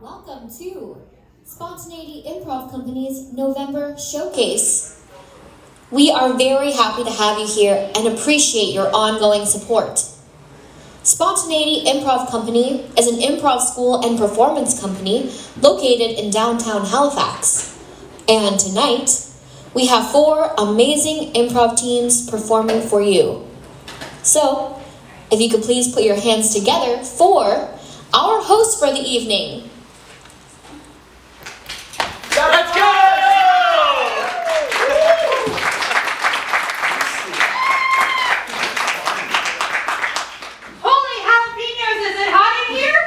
Welcome to Spontaneity Improv Company's November Showcase. We are very happy to have you here and appreciate your ongoing support. Spontaneity Improv Company is an improv school and performance company located in downtown Halifax. And tonight, we have 4 amazing improv teams performing for you. So, if you could please put your hands together for our host for the evening. Let's go! Holy jalapenos, is it hot in here?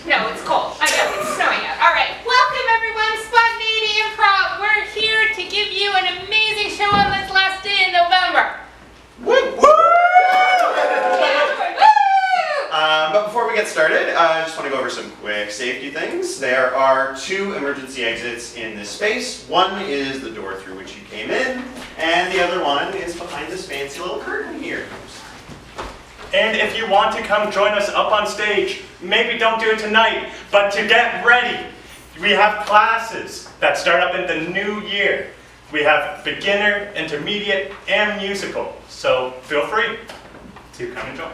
No, it's cold. I know, it's snowing out. All right, welcome everyone, Spontaneity Improv. We're here to give you an amazing show on this last day in November. Woo! But before we get started, I just want to go over some quick safety things. There are 2 emergency exits in this space. One is the door through which you came in, and the other one is behind this fancy little curtain here. And if you want to come join us up on stage, maybe don't do it tonight, but to get ready, we have classes that start up in the new year. We have beginner, intermediate, and musical, so feel free to come and join.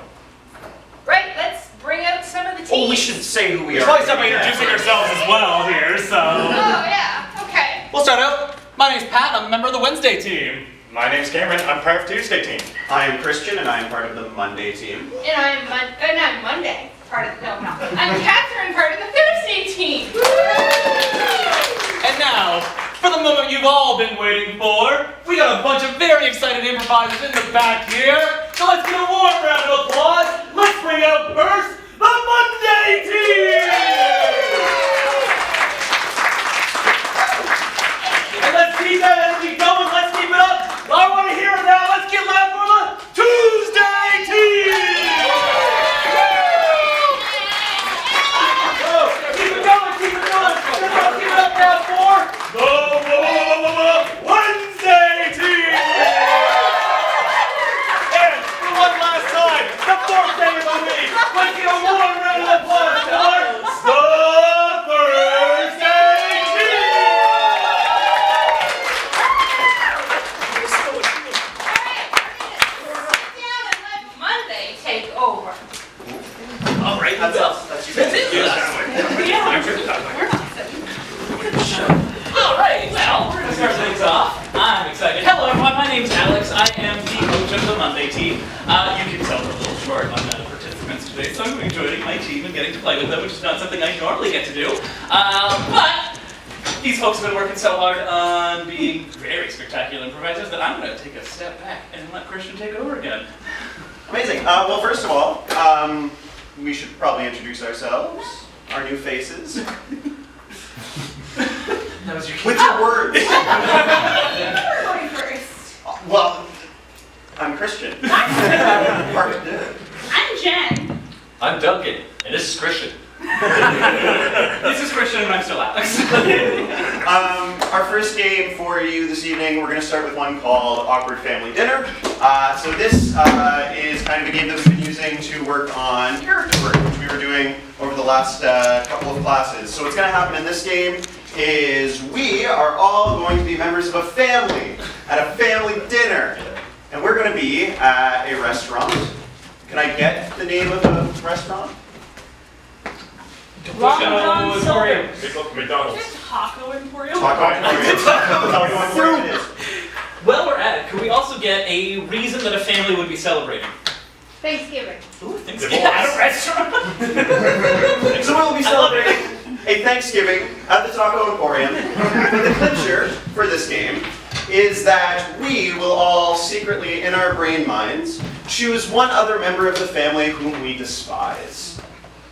Right, let's bring out some of the teams. Oh, we should say who we are. Probably start by introducing ourselves as well here, so. Oh, yeah, okay. We'll start out. My name's Pat, I'm a member of the Wednesday team. My name's Cameron, I'm part of Tuesday team. I am Christian, and I am part of the Monday team. And I'm Monday, part of, no. I'm Catherine, part of the Thursday team. And now, for the moment you've all been waiting for, we got a bunch of very excited improvisers in the back here. So let's give a warm round of applause. Let's bring out first the Monday team! And let's keep that energy going, let's keep it up. I want to hear it now, let's get loud for the Tuesday team! Keep it going, keep it going. Keep it up now for the Wednesday team! And for one last time, the 4th day of the week, let's get a warm round of applause for the Thursday team! Monday take over. All right, That's you guys. All right, well, we're going to start things off. I'm excited. Hello, everyone. My name's Alex. I am the coach of the Monday team. You can tell we're a little short on participants today, so I'm joining my team and getting to play with them, which is not something I normally get to do. But these folks have been working so hard on being very spectacular improvisers that I'm going to take a step back and let Christian take over again. Amazing. Well, first of all, we should probably introduce ourselves, our new faces. That was your With your words. You're going first. Well, I'm Christian. I'm Jen. I'm Duncan, and this is Christian. This is Christian and I'm still Alex. Our first game for you this evening, we're going to start with one called Awkward Family Dinner. So this is kind of a game that we've been using to work on character work, which we were doing over the last couple of classes. So what's going to happen in this game is we are all going to be members of a family at a family dinner. And we're going to be at a restaurant. Can I get the name of the restaurant? Long John McDonald's. Taco Emporium. Taco Emporium it is. While we're at it, could we also get a reason that a family would be celebrating? Thanksgiving. Ooh, Thanksgiving at a restaurant? So we'll be celebrating a Thanksgiving at the Taco Emporium. The clincher for this game is that we will all secretly, in our brain minds, choose one other member of the family whom we despise.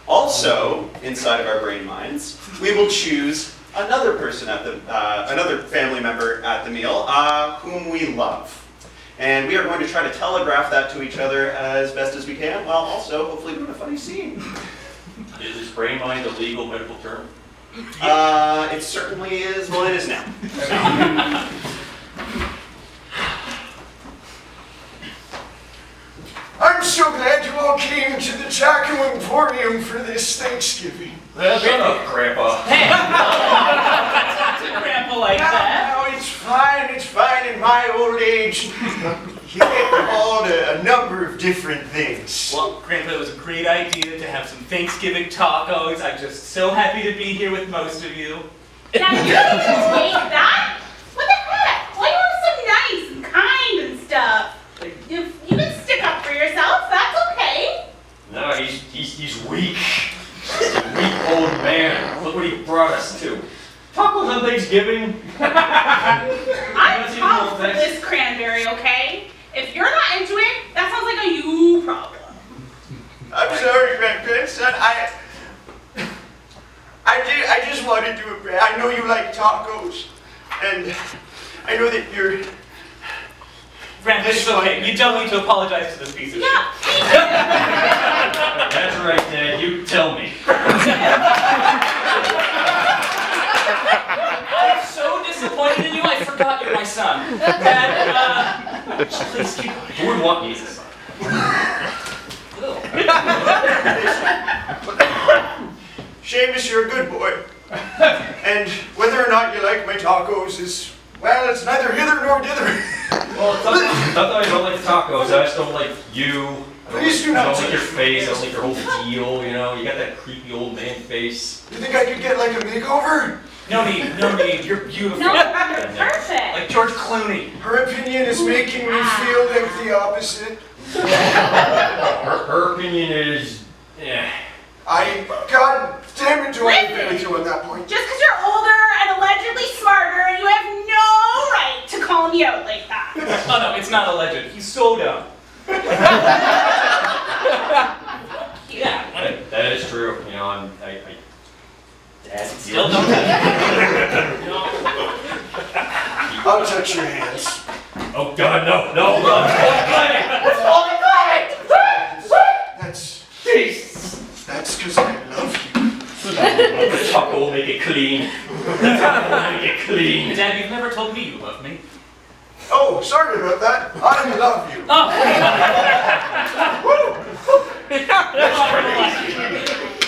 Also, inside of our brain minds, we will choose another person at the another family member at the meal whom we love. And we are going to try to telegraph that to each other as best as we can, while also hopefully doing a funny scene. Is brain mind a legal medical term? It certainly is. Well, it is now. I'm so glad you all came to the Taco Emporium for this Thanksgiving. Shut up, Grandpa. Hey, talk to Grandpa like that. No, it's fine. In my old age, you get called a number of different things. Well, Grandpa, it was a great idea to have some Thanksgiving tacos. I'm just so happy to be here with most of you. Now you're gonna take that? What the heck? Why you want so nice and kind and stuff? If you can stick up for yourself, that's okay. No, he's weak. He's a weak old man. Look what he brought us to. Tacos on Thanksgiving. I'm pumped for this cranberry, okay? If you're not into it, that sounds like a you problem. I'm sorry, grandson. I just wanted to. I know you like tacos, and I know that you're. Grandpa, it's okay. You don't need to apologize to this piece of shit. Yeah. That's right, Dad. You tell me. I'm so disappointed in you, I forgot you're my son. Dad, please keep going. Who would want me as a son? Seamus, you're a good boy. And whether or not you like my tacos is, well, it's neither hither nor dither. Well, it's not that I don't like tacos. I just don't like you. Please do I not don't say like your that. face. I don't like your whole deal. You know, you got that creepy old man face. You think I could get like a makeover? No need. You're beautiful. No, you're perfect. Like George Clooney. Her opinion is making me feel like the opposite. Her opinion is, yeah. God damn it, do I agree with you on that point? Just because you're older and allegedly smarter, you have no right to call me out like that. Oh no, it's not alleged. He's so dumb. Yeah. That is true. You know, Dad, Still don't touch I'll touch your hands. Oh God, no. That's because I love you. The taco will make it clean. The taco will make it clean. Dad, you've never told me you love me. Oh, sorry about that. I love you. Oh.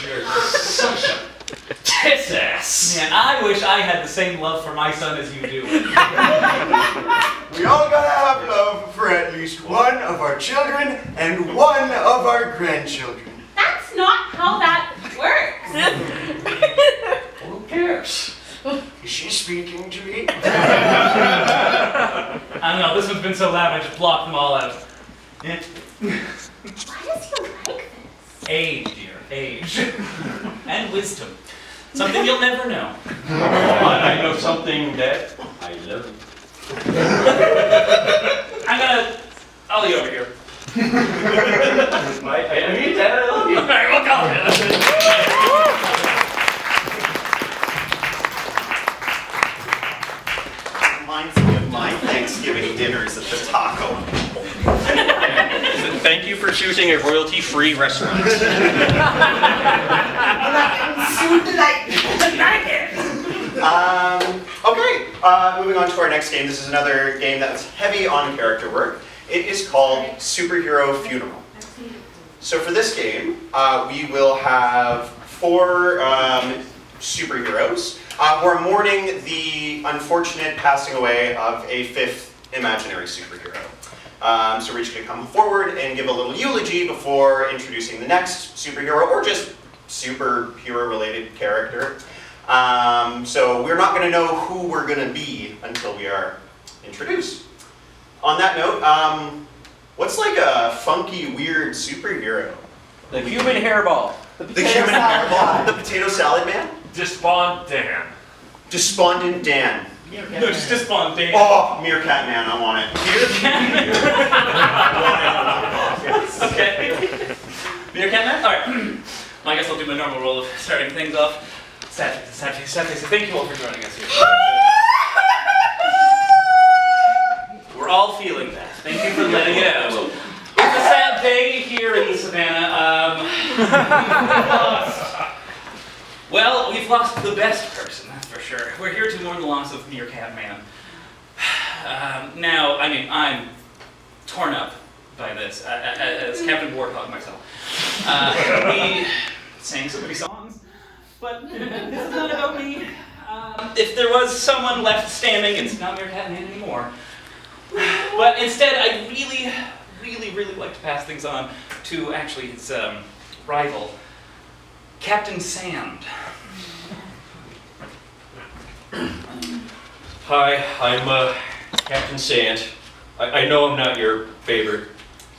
You're such a kiss ass. Man, I wish I had the same love for my son as you do. We all gotta have love for at least one of our children and one of our grandchildren. That's not how that works. Who cares? Is she speaking to me? I don't know, this one's been so loud I just blocked them all out. Yeah. Why does he like this? Age, dear, age. And wisdom. Something you'll never know. I know something that I love. I'll leave over here. I mean, Dad, I love you. Alright, we'll call it. Reminds me of my Thanksgiving dinners at the taco. Thank you for choosing a royalty-free restaurant. Okay, moving on to our next game. This is another game that's heavy on character work. It is called Superhero Funeral. So for this game, we will have 4 superheroes who are mourning the unfortunate passing away of a 5th imaginary superhero. So we're each going to come forward and give a little eulogy before introducing the next superhero or just superhero-related character. So we're not going to know who we're going to be until we are introduced. On that note, what's like a funky, weird superhero? The human hairball. The human hairball? The potato salad man? Despond Dan. Despondent Dan. No, just spontaneity. Oh, Meerkat Man, I want it. Okay. Meerkat Man? Alright. Well, I guess I'll do my normal role of starting things off. Sad face. Thank you all for joining us here. We're all feeling that. Thank you for letting it out. It's a sad day here in the savannah. We've lost the best person, that's for sure. We're here to mourn the loss of Meerkat Man. I'm torn up, by this, as Captain Warthog myself. We sang so many songs, but this is not about me. If there was someone left standing, it's not Meerkat Man anymore. But instead, I'd really like to pass things on to actually his rival, Captain Sand. Hi, I'm Captain Sand. I know I'm not your favorite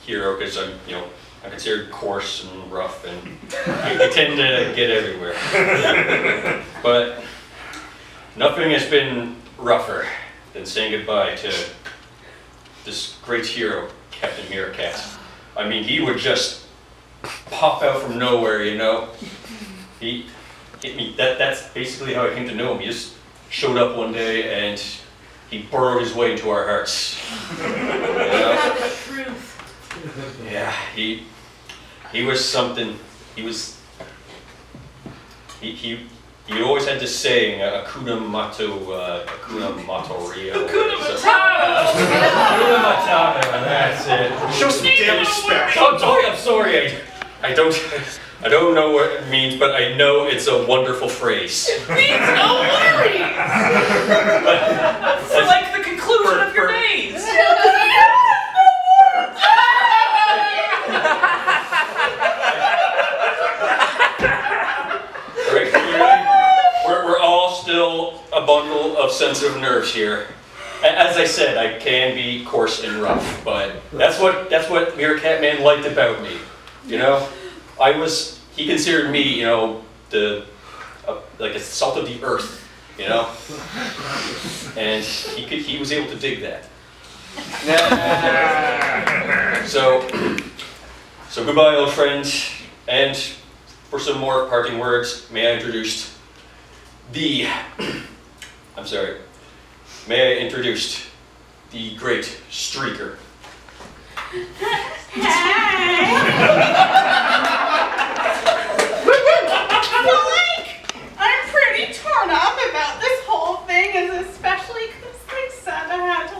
hero because I'm considered coarse and rough and I tend to get everywhere. But nothing has been rougher than saying goodbye to this great hero, Captain Meerkat. I mean, he would just pop out from nowhere, you know. He hit me. That's basically how I came to know him. He just showed up one day and he burrowed his way into our hearts. You know? The truth. Yeah, he was something. He always had this saying, Hakuna Matata Rio. Hakuna Matata! Hakuna Matata, that's it. Show some damn respect. I'm sorry. I don't know what it means, but I know it's a wonderful phrase. It means no worries. It's like the conclusion of your days. We're all still a bundle of sensitive nerves here. As I said, I can be coarse and rough, but that's what Meerkat Man liked about me. You know, he considered me, you know, like a salt of the earth, you know, and he was able to dig that. So goodbye, old friend, and for some more parting words, may I introduce the great streaker. I'm pretty torn up about this whole thing, and especially because Santa had to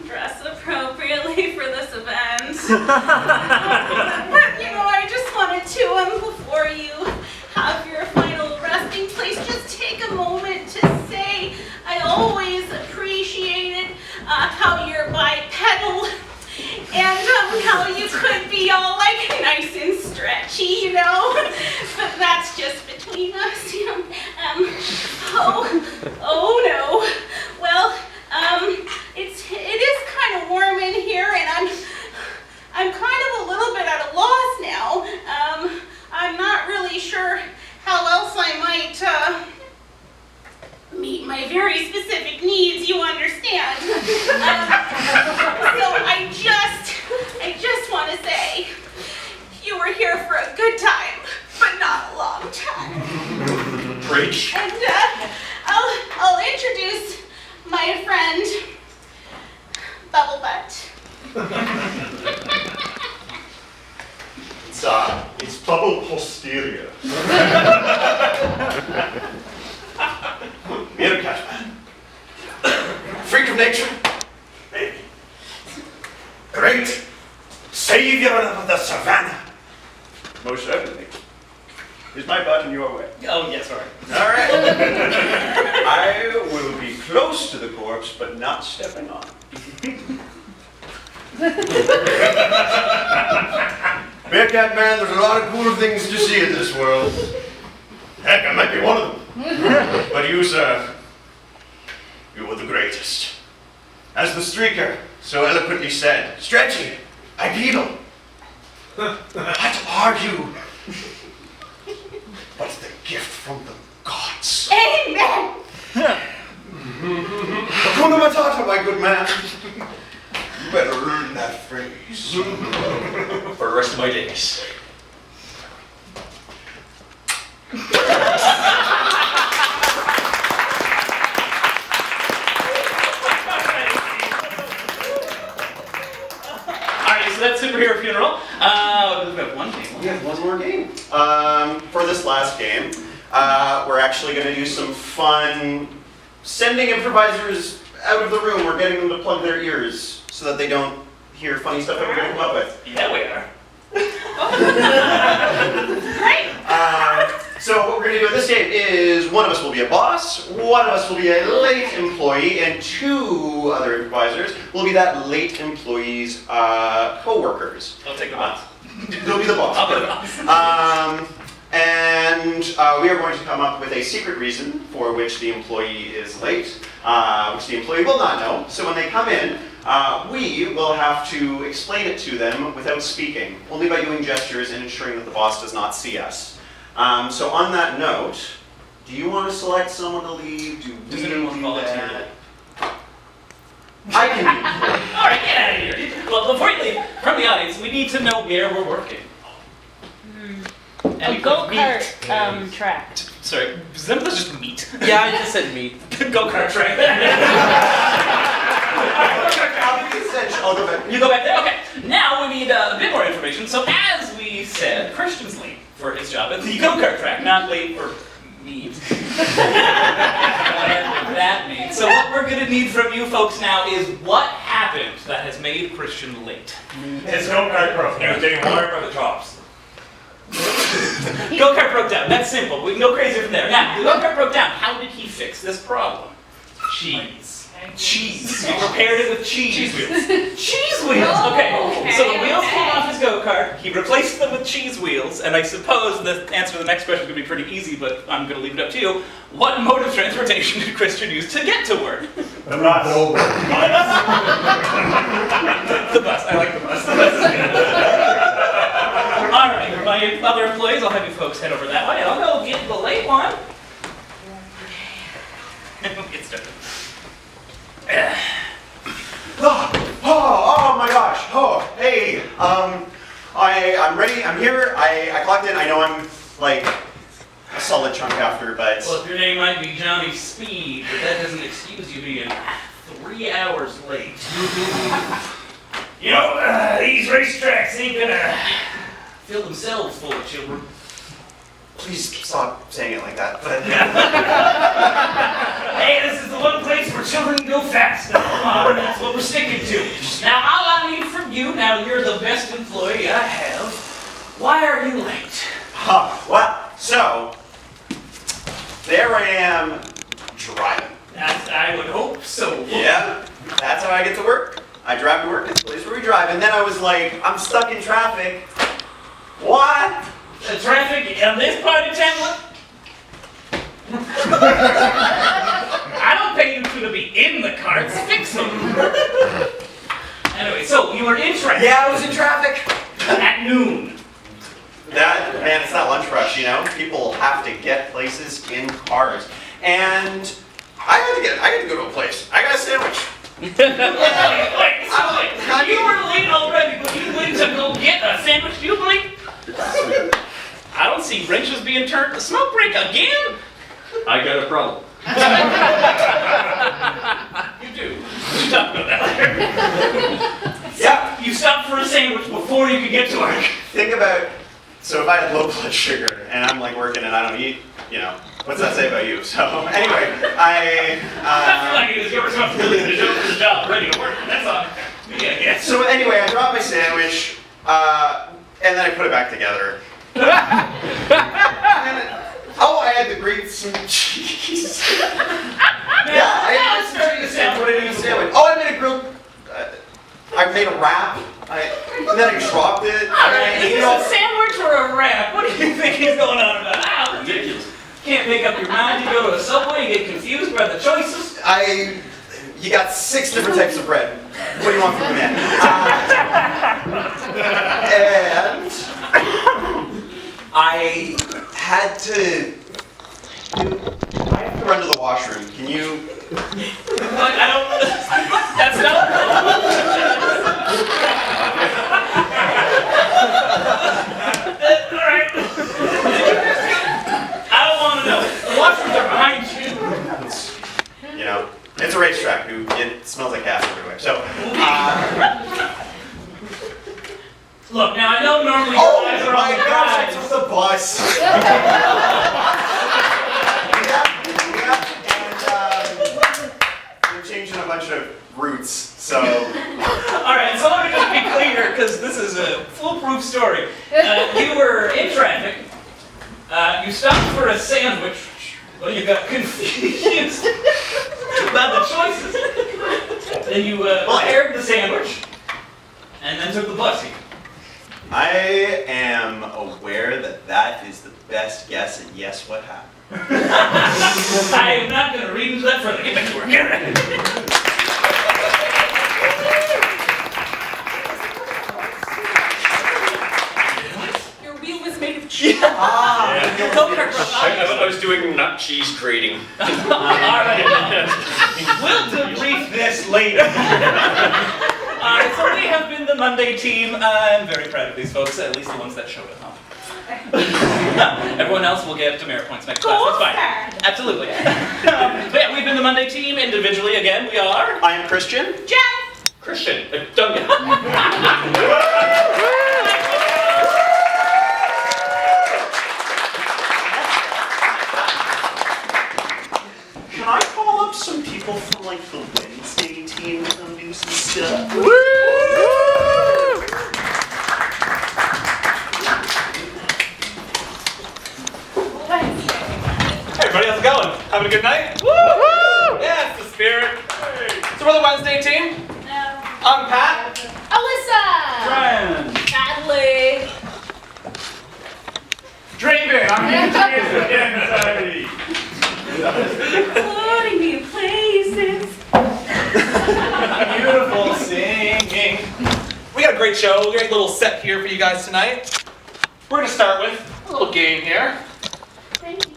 dress appropriately for this event. But I just wanted to, before you have your final resting place, just take a moment to say I always appreciated how you're bipedal and how you could be all nice and stretchy, but that's just between us. Oh no. Well, it is kind of warm in here, and I'm kind of a little bit at a loss now. I'm not really sure how else I might meet my very specific needs, you understand. So I just want to say, you were here for a good time, but not a long time. Preach. And I'll introduce my friend, Bubble Butt. It's bubble posterior. Meerkat Man. Freak of nature. Maybe. Great savior of the savannah. Most certainly. Is my button your way? Oh, yes, sorry. All right. I will be close to the corpse, but not stepping on it. Meerkat Man, there's a lot of cool things to see in this world. Heck, I might be one of them. But you, sir, you were the greatest. As the streaker so eloquently said, stretchy, bipedal. What are you? But the gift from the gods. Amen! Hakuna Matata, my good man. You better learn that phrase. For the rest of my days. Alright, so that's Superhero Funeral. We've got one game. We have one more game. For this last game, we're actually going to do some fun sending improvisers out of the room or getting them to plug their ears so that they don't hear funny stuff that we're going to come up with. Yeah, we are. Great. So what we're going to do in this game is one of us will be a boss, one of us will be a late employee, and two other improvisers will be that late employee's co-workers. I'll take the boss. They'll be the boss. I'll be the boss. And we are going to come up with a secret reason for which the employee is late, which the employee will not know. So when they come in, we will have to explain it to them without speaking, only by doing gestures and ensuring that the boss does not see us. So on that note, do you want to select someone to lead? Do we Does anyone do volunteer? that? I can lead. All right, get out of here. Well, before you leave, from the audience, we need to know where we're working. A go-kart track. Sorry, does that just meat? Yeah, I just said meat. Go-kart track. I'll go back. You go back there? Okay. Now we need a bit more information. So as we said, Christian's late for his job at the go-kart track, not late for meat. Whatever that means. So what we're going to need from you folks now is what happened that has made Christian late. His go-kart broke. He was getting water by the tops. Go-kart broke down. That's simple. We can go crazy from there. Now, the go-kart broke down. How did he fix this problem? Cheese. Cheese. He repaired it with cheese wheels. Cheese wheels! Okay. So the wheels came off his go-kart, he replaced them with cheese wheels, and I suppose the answer to the next question is going to be pretty easy, but I'm going to leave it up to you. What mode of transportation did Christian use to get to work? The bus. The bus. I like the bus. The bus is good. Alright, for my other employees, I'll have you folks head over that way. I'll go get the late one. And we'll get started. Oh my gosh. Oh, hey. I'm ready. I'm here. I clocked in. I know I'm like a solid chunk after, but Well, your name might be Johnny Speed, but that doesn't excuse you being 3 hours late. You know, these racetracks ain't gonna fill themselves full of children. please stop saying it like that. But Hey, this is the one place where children can go fast. That's what we're sticking to. Now, all I need from you, now you're the best employee I have. Why are you late? well, so there I am driving. I would hope so. Yeah, that's how I get to work. I drive to work at the place where we drive, and then I was like, I'm stuck in traffic. What? The traffic on this part of town. I don't pay you to be in the carts. Fix them. Anyway, so you were in traffic. Yeah, I was in traffic. At noon. Man, it's not lunch rush, you know? People have to get places in cars. And I had to go to a place. I got a sandwich. Wait, you were late already, but you went to go get a sandwich. Do you believe? I don't see wrenches being turned. The smoke break again? I got a problem. You do. We'll talk about that later. Yeah. You stopped for a sandwich before you could get to work. Think about, so if I had low blood sugar and I'm like working and I don't eat, you know, what's that say about you? So anyway, I feel like it was your responsibility to show up for the job, ready to work. That's all. Yeah, I guess. So anyway, I dropped my sandwich, and then I put it back together. I had to grate some cheese. Yeah, I had some cheese and put it in a sandwich. Oh, I made a grilled, I made a wrap, and then I dropped it. And then I Is ate it this all. a sandwich or a wrap? What do you think is going on about that? Ridiculous. Can't make up your mind. You go to a Subway, you get confused by the choices. You got 6 different types of bread. What do you want from me, man? And I had to run to the washroom. Can you? But I don't. That's not. All right. I don't want to know. The washrooms are behind you. You know, it's a racetrack. It smells like gas everywhere. So. Look, now I know normally your Oh eyes are on my the gosh! prize. It's the bus. you got confused about the choices. Then you prepared the sandwich, and then took the bussy. I am aware that that is the best guess, and yes, what happened? I am not going to read into that further. Get back to work. Your wheel was made of cheese. Your coconut I was doing nut cheese grating. Alright. We'll debrief this later. So we have been the Monday team. I'm very proud of these folks, at least the ones that showed up. Everyone else will get demerit points next class. That's fine. Absolutely. But yeah, we've been the Monday team individually. Again, we are. I am Christian. Jeff! Christian, Duncan. Can I call up some people from like the Wednesday team to come do some stuff? Hey everybody, how's it going? Having a good night? Woo! Yeah, it's the spirit. So we're the Wednesday team. No. I'm Pat. Alyssa! Brian. Natalie! Draven, I'm here. Floating me in places. Beautiful singing. We got a great show, great little set here for you guys tonight. We're gonna start with a little game here. Thank you.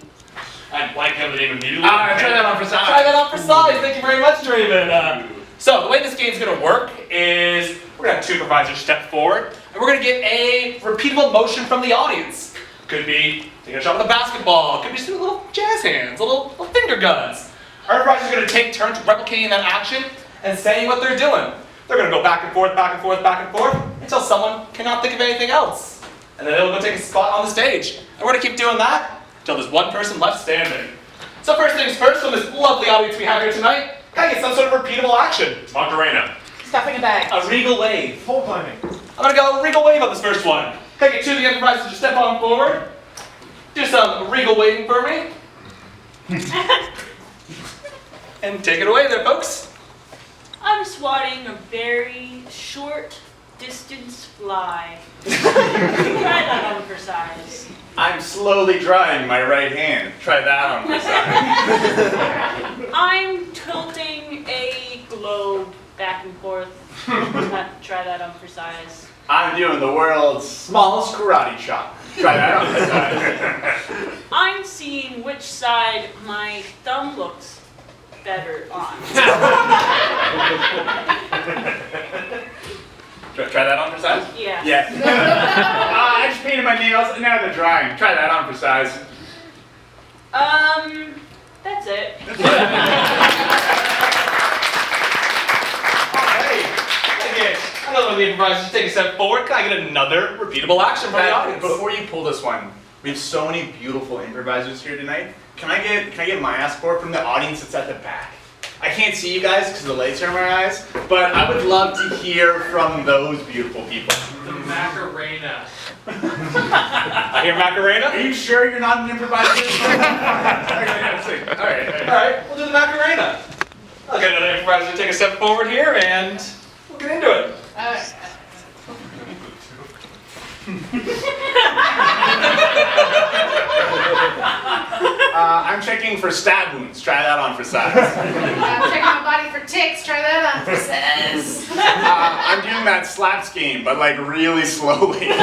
I'd like to have the name immediately. Try that on for size. Try that on for size. Thank you very much, Draven. So the way this game's gonna work is we're gonna have two improvisers step forward, and we're gonna get a repeatable motion from the audience. Could be taking a shot with a basketball. Could be just doing little jazz hands, little finger guns. Our improvisers are gonna take turns replicating that action and saying what they're doing. They're gonna go back and forth, back and forth, back and forth until someone cannot think of anything else, and then they'll go take a spot on the stage. And we're gonna keep doing that until there's one person left standing. So first things first, from this lovely audience we have here tonight, can I get some sort of repeatable action? Macarena. Stuffing a bag. A regal wave. Pole climbing. I'm gonna go regal wave on this first one. Can I get two of the improvisers to step on forward? Do some regal waving for me. And take it away there, folks. I'm swatting a very short distance fly. Try that on for size. I'm slowly drying my right hand. Try that on for size. I'm tilting a globe back and forth. Try that on for size. I'm doing the world's smallest karate chop. Try that on for size. I'm seeing which side my thumb looks better on. Try that on for size? Yeah. Yes. I just painted my nails and now they're drying. Try that on for size. That's it. Another one of the improvisers, take a step forward. Can I get another repeatable action from the audience? Before you pull this one, we have so many beautiful improvisers here tonight. Can I get my ass score from the audience that's at the back? I can't see you guys because the lights are in my eyes, but I would love to hear from those beautiful people. The Macarena. I hear Macarena. Are you sure you're not an improviser? Alright, we'll do the Macarena. I'll get another improviser to take a step forward here and we'll get into it. I'm checking for stab wounds. Try that on for size. I'm checking my body for ticks. Try that on for size. I'm doing that slaps game, but like really slowly. Try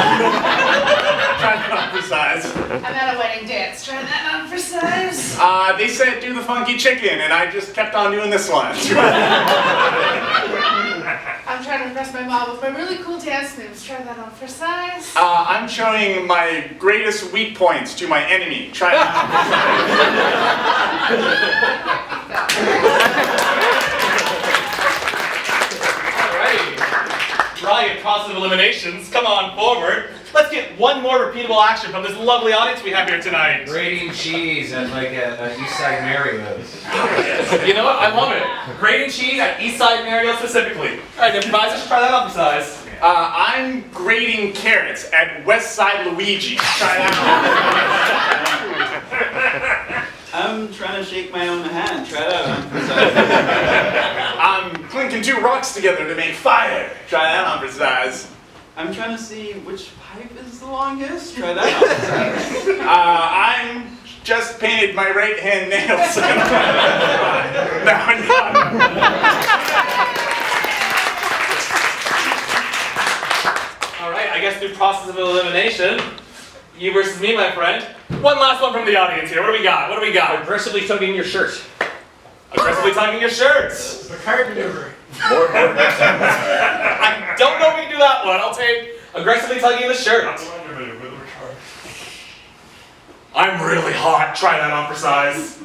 that on for size. I'm at a wedding dance. Try that on for size. They said do the funky chicken, and I just kept on doing this one. I'm trying to impress my mom with my really cool dance moves. Try that on for size. I'm showing my greatest weak points to my enemy. Try that on for Alrighty. Ryan, positive eliminations. Come on forward. Let's get one more repeatable action from this lovely audience we have here tonight. Grating cheese at like a East Side Mario's. You know what? I love it. Grating cheese at Eastside Marriott specifically. Alright, improvisers, try that on for size. I'm grating carrots at West Side Luigi. Try that I'm trying to shake my own hand. Try that on for size. I'm clinking 2 rocks together to make fire. Try that on for size. I'm trying to see which pipe is the longest. Try that on for size. I'm just painted my right hand nails. Now I'm done. All right, I guess through process of elimination, you versus me, my friend. One last one from the audience here. What do we got? What do we got? Aggressively tugging your shirt. Aggressively tugging your shirts. The card maneuver. I don't know if we can do that one. I'll take aggressively tugging the shirt. I'm really hot. Try that on for size.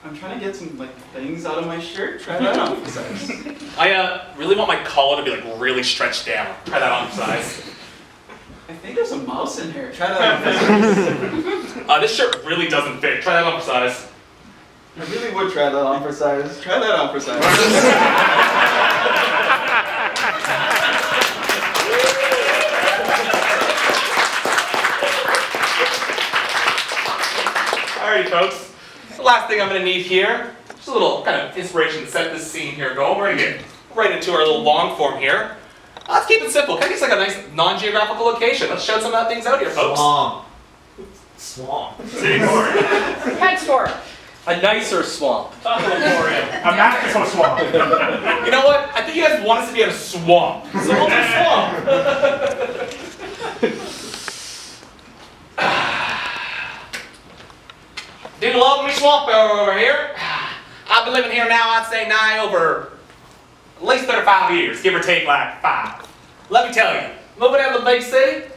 I'm trying to get some things out of my shirt. Try that on for size. I really want my collar to be really stretched down. Try that on for size. I think there's a mouse in here. Try that on for size. This shirt really doesn't fit. Try that on for size. I really would try that on for size. Try that on for size. Alrighty, folks. The last thing I'm going to need here, just a little kind of inspiration to set this scene here going. We're going to get right into our little long form here. Let's keep it simple. Kind of just like a nice non-geographical location. Let's shout some of things out here, folks. Swamp. Pet store. A nicer swamp. A magical swamp. You know what? I think you guys want us to be in a swamp. So we'll do swamp. Do love me swamp over here. I've been living here now, I'd say nigh over at least 35 years, give or take 5. Let me tell you, moving out of the big city,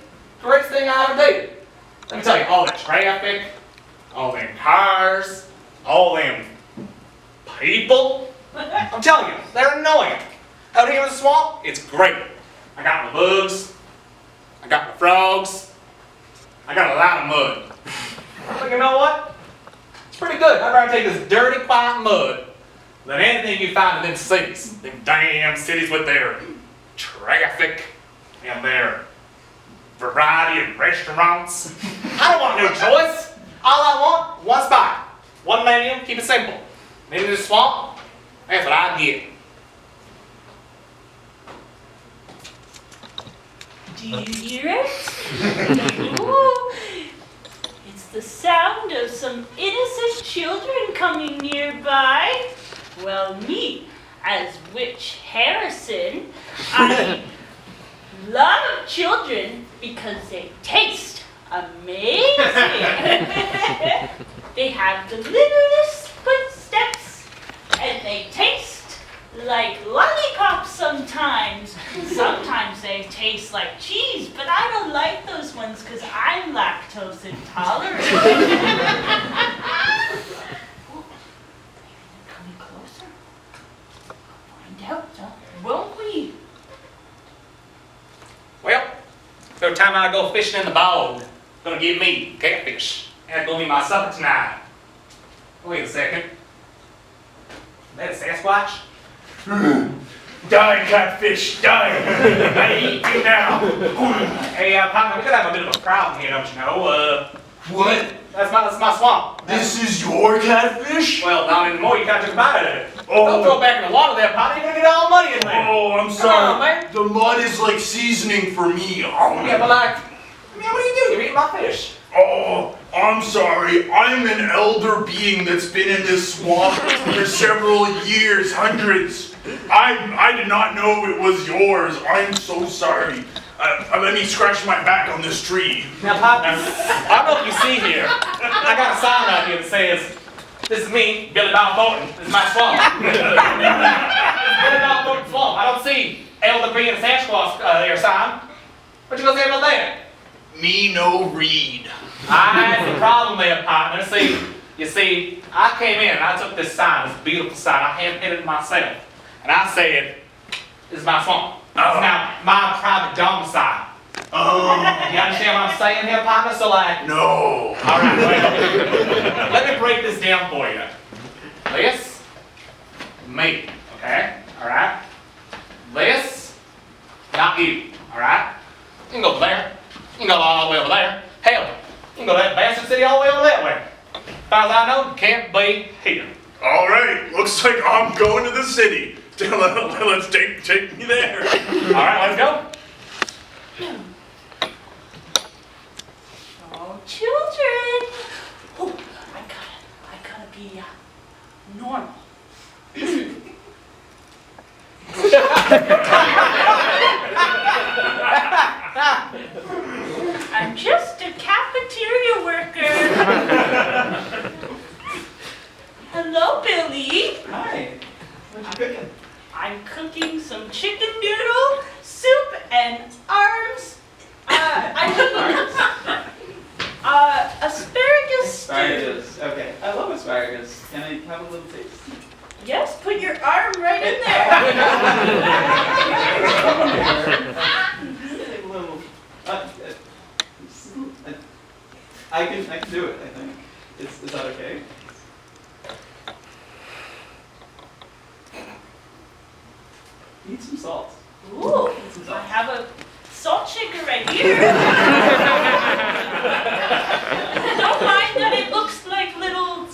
greatest thing I ever did. Let me tell you, all the traffic, all them cars, all them people, I'm telling you, they're annoying. Out here in the swamp, it's great. I got my bugs, I got my frogs, I got a lot of mud. But you know what? It's pretty good. I'd rather take this dirty, quiet mud than anything you find in them cities. Them damn cities with their traffic and their variety of restaurants. I don't want no choice. All I want, one spot, one menu, keep it simple. Maybe the swamp, that's what I get. Do you hear it? Ooh, it's the sound of some innocent children coming nearby. Well, me, as Witch Harrison, I love children because they taste amazing. They have the littlest footsteps, and they taste like lollipops sometimes. Sometimes they taste like cheese, but I don't like those ones because I'm lactose intolerant. Coming closer. Find out, won't we? Well, every time I go fishing in the bog, gonna give me catfish. That's gonna be my supper tonight. Wait a second. Is that a Sasquatch? Die, catfish, die! I eat you now! Hey, partner, we could have a bit of a problem here, don't you know? What? That's my swamp. This is your catfish? Well, not anymore, you can't take a bite of it. Oh. Don't throw it back in the water there, partner, you're gonna get all muddy in there. Oh, I'm Come sorry. on, man. The mud is like seasoning for me. Oh, Yeah, but what do you do? You're eating my fish. Oh, I'm sorry. I'm an elder being that's been in this swamp for several years, hundreds. I did not know it was yours. I'm so sorry. Let me scratch my back on this tree. Now, partner, I don't know if you see here. I got a sign right here that says, "This is me, Billy Bob Thornton. This is my swamp." This is Billy Bob Thornton swamp. I don't see Elder B and Sasquatch there sign. What you gonna say about that? Me no read. That's the problem there, partner. You see, I came in and I took this sign, this beautiful sign. I hand-painted it myself. And I said, "This is my swamp. This is now my private domicile." You understand what I'm saying here, partner? So No. all right, well, let me break this down for you. This, me, okay? All right? This, not you, all right? You can go there. You can go all the way over there. Hell, you can go to that bastard city all the way over that way. far as I know, you can't be here. All right, looks like I'm going to the city. Let's take me there. All right, let's go. Oh, children. Oh, I gotta be normal. I'm just a cafeteria worker. Hello, Billy. Hi. What you cooking? I'm cooking some chicken noodle soup and arms. Asparagus stew. Asparagus. Okay. I love asparagus. Can I have a little taste? Yes, put your arm right in there. A little. I can do it. I think. Is that okay? Need some salt. Ooh, I have a salt shaker right here. Don't mind that it looks like little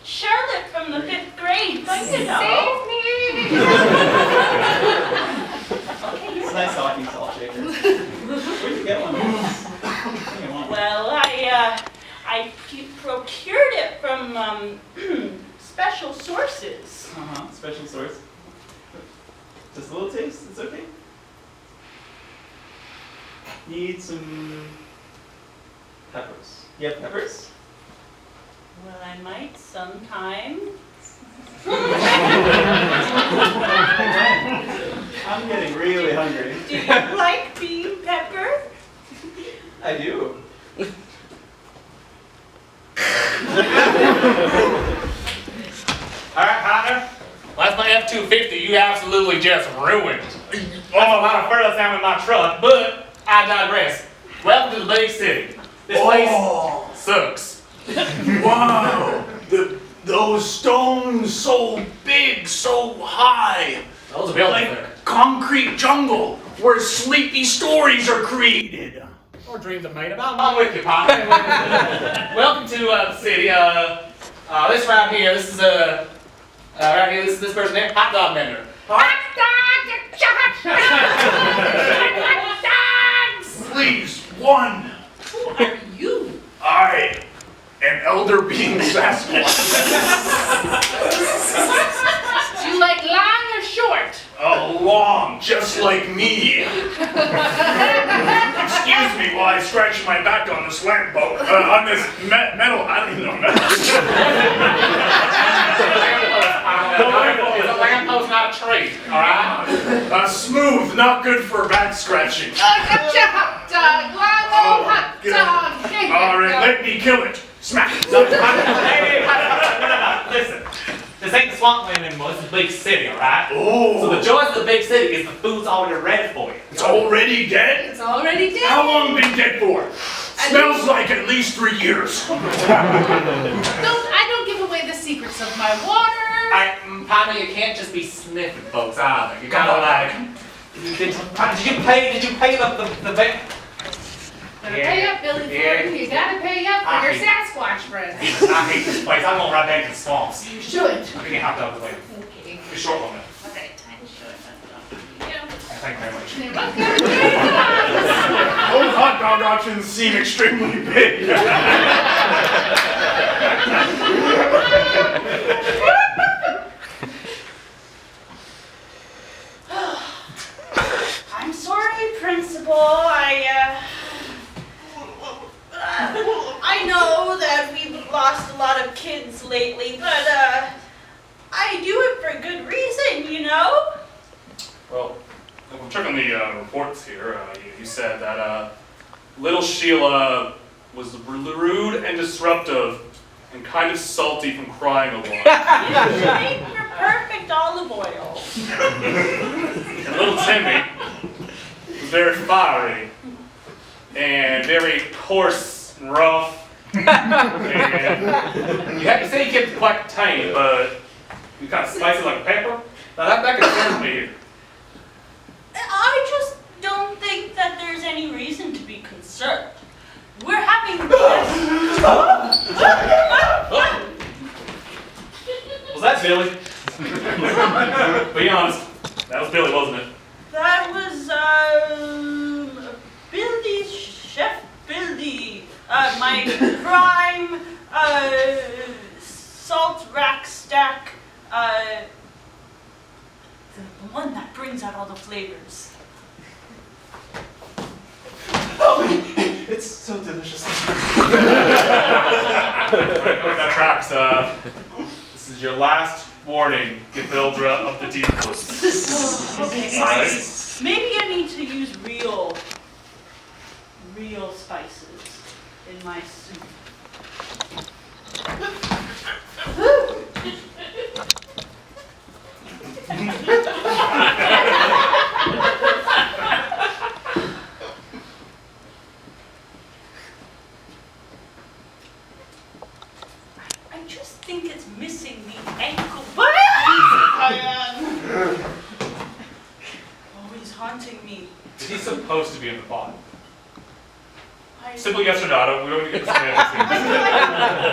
Charlotte from the 5th grade. Don't you know? Save me! It's a nice talking salt shaker. Where'd you get one of these? I think I want one. Well, I procured it from special sources. Special source. Just a little taste. It's okay. Need some peppers. You have peppers? Well, I might sometime. I'm getting really hungry. Do you like bean pepper? I do. All right, partner. Well, that's my F-250 you absolutely just ruined. That's a lot of further sound with my truck, but I digress. Welcome to the big city. This place sucks. Wow, those stones so big, so high. Those are buildings Like there. concrete jungle where sleepy stories are created. Or dreams are made about. I'm with you, partner. Welcome to the city. This right here, this is right here, this person there, hot dog vendor. Please, one. Who are you? I am Elder Being Sasquatch. Do you like long or short? Long, just like me. Excuse me while I scratch my back on this lamp boat. On this metal, I don't even know metal. It's a lamppost, not a tree, alright? Smooth, not good for back scratching. Gotcha, hot dog, long old hot good. dog. Here you Alright, go. let me kill it. Smack. Hey, listen. This ain't the swampland anymore, it's the big city, alright? Oh. So the joys of the big city is the food's already ready for you. It's already dead? It's already dead. How long been dead for? Smells like at least 3 years. I don't give away the secrets of my water. Partner, you can't just be sniffing folks either. You gotta like. Did you pay the vet? Gotta pay up, Billy Ford. You gotta pay up for your Sasquatch friends. I hate this place. I'm going right back to the swamps. You should. I'm getting hot dogs later. Okay. Be short one minute. Okay, time to show it. Thank you very much. You're welcome. Those hot dog options seem extremely big. I'm sorry, Principal. I know that we've lost a lot of kids lately, but I do it for good reason, you know? Well, I'm checking the reports here. You said that little Sheila was rude and disruptive and kind of salty from crying a lot. You make for perfect olive oil. And little Timmy was very fiery and very coarse and rough. And you have to say he kept quite tame, but you kind of spicy like pepper. Now that concerns me here. I just don't think that there's any reason to be concerned. we're having. Was that Billy? Be honest. That was Billy, wasn't it? That was Billy, Chef Billy. My prime salt rack stack. The one that brings out all the flavors. It's so delicious. That tracks. This is your last warning, Gavildra of the Deep Coast. Okay. Alright. Maybe I need to use real spices in my soup. I just think it's missing the ankle. Always haunting me. Is he supposed to be in the pot? I Simple yes or no. We don't need to get the semantics.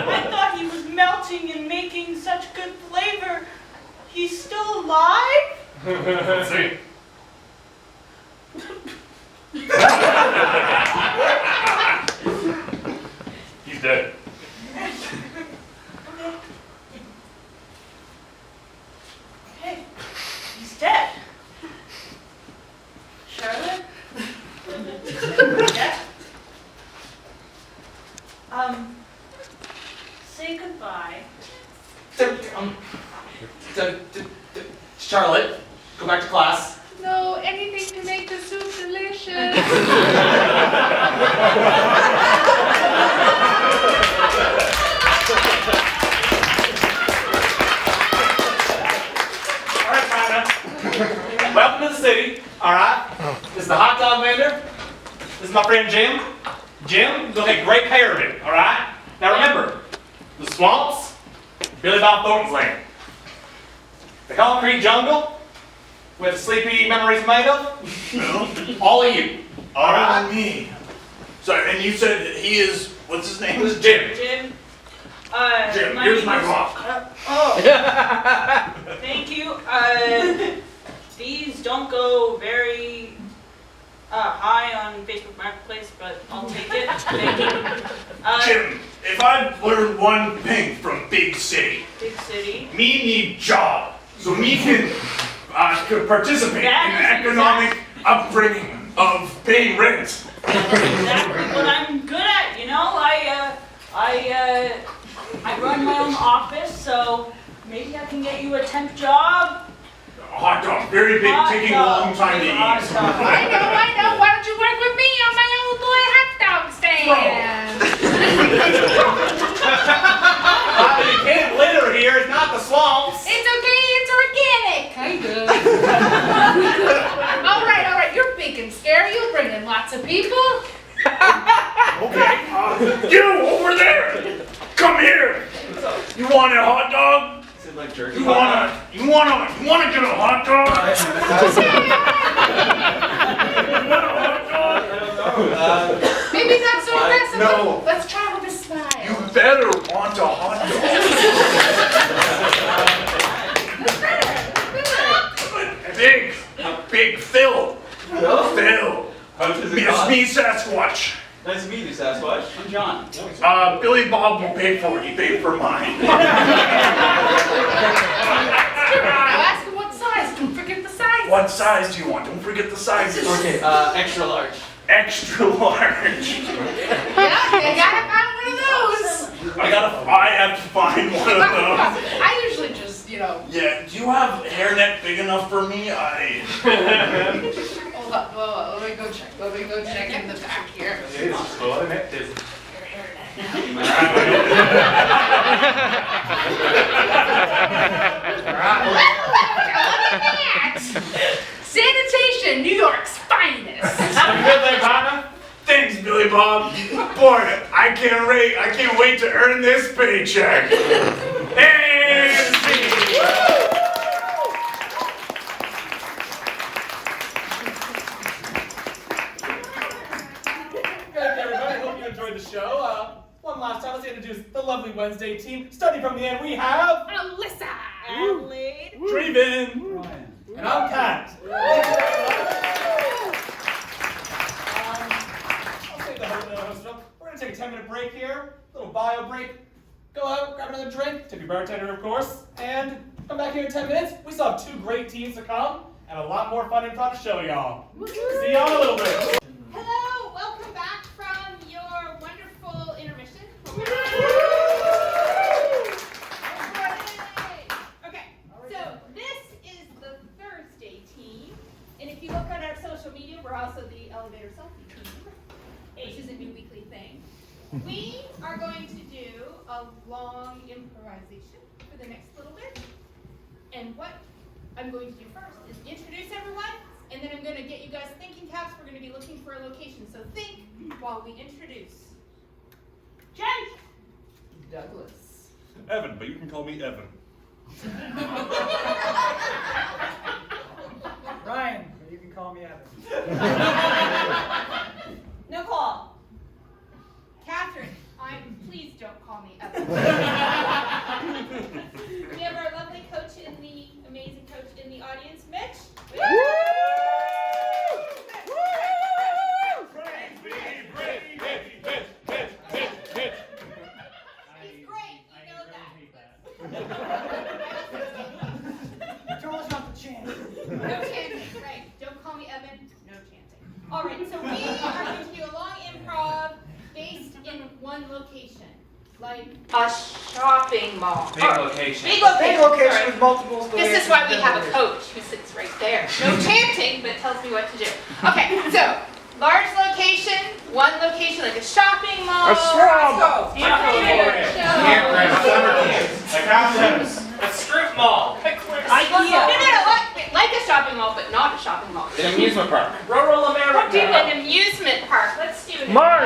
I thought he was melting and making such good flavor. He's still alive? Let's see. He's dead. Okay. He's dead. Charlotte? Yeah? Say goodbye. Charlotte, go back to class. No, anything to make the soup delicious. Alright, China. Welcome to the city. Alright? This is the hot dog vendor. This is my friend Jim. Jim, you'll get great care of it. Alright? Now remember, the swamps, Billy Bob Thornton's land. The concrete jungle, where the sleepy memories made of, all of you. All me. Sorry, and you said that he is, what's his name? This is Jim. Jim. Jim, here's my rock. Thank you. These don't go very high on Facebook Marketplace, but I'll take it. Thank you. Jim, if I've learned one thing from Big City, Big City. me need job, so me can could participate That in is the economic upbringing of paying rent. That is exactly what I'm good at. You know, I run my own office, so maybe I can get you a temp job. A hot dog, very big, Hot taking dog. a long time to Hot eat. dog. I know. Why don't you work with me on my old boy hot dog stand? You can't litter here, it's not the swamps. It's okay, it's organic. Kind of. all right. You're big and scary. You'll bring in lots of people. Okay, you over there, come here. You want a hot dog? Is it like jerky? You wanna get a hot dog? You want a hot dog? Maybe not so aggressive. no. Let's try with a smile. You better want a hot dog. Big Phil. Phil. It's me, Sasquatch. Nice to meet you, Sasquatch. I'm John. Billy Bob will pay for it. He paid for mine. I'll ask him what size. Don't forget the size. What size do you want? Don't forget the sizes. Okay, extra large. Extra large. Yeah, you gotta find one of those. I have to find one of those. I usually just, Yeah, do you have a hairnet big enough for me? Hold on. Whoa, let me go check. Let me go check in the back here. Sanitation, New York's finest. Good there, partner? Thanks, Billy Bob. Boy, I can't wait to earn this paycheck. And Thanks, everybody. Hope you enjoyed the Wednesday team. Starting from the end, we have Alyssa. Adelaide. Draven. Ryan. And I'm Pat. I'll take the host up. We're going to take a 10-minute break here. A little bio break. Go out, grab another drink. Tip your bartender, of course. And come back here in 10 minutes. We still have 2 great teams to come. And a lot more fun improv to show y'all. See y'all in a little bit. Hello, welcome back from your wonderful intermission. Okay, so this is the Thursday team, and if you look on our social media, we're also the Elevator Selfie team, which is a new weekly thing. We are going to do a long improvisation for the next little bit, and what I'm going to do first is introduce everyone, and then I'm going to get you guys thinking caps. We're going to be looking for a location, so think while we introduce. Jen! Douglas. Evan, but you can call me Evan. Ryan, but you can call me Evan. Nicole. Catherine, please don't call me Evan. We have our lovely coach amazing coach in the audience, Mitch. He's great, you know that. Control's not the chance. No chanting, right. Don't call me Evan, no chanting. All right, so we are going to do a long improv based in one location. Like a shopping mall. Big location. Big location. Big location Sorry. with multiple. This is why we have a coach who sits right there. No chanting, but tells me what to do. Okay, so large location, one location, like a shopping mall. A swamp. A strip mall. Like a shopping mall, but not a shopping mall. An amusement park. Rural America. Do an amusement park. Let's do an amusement park.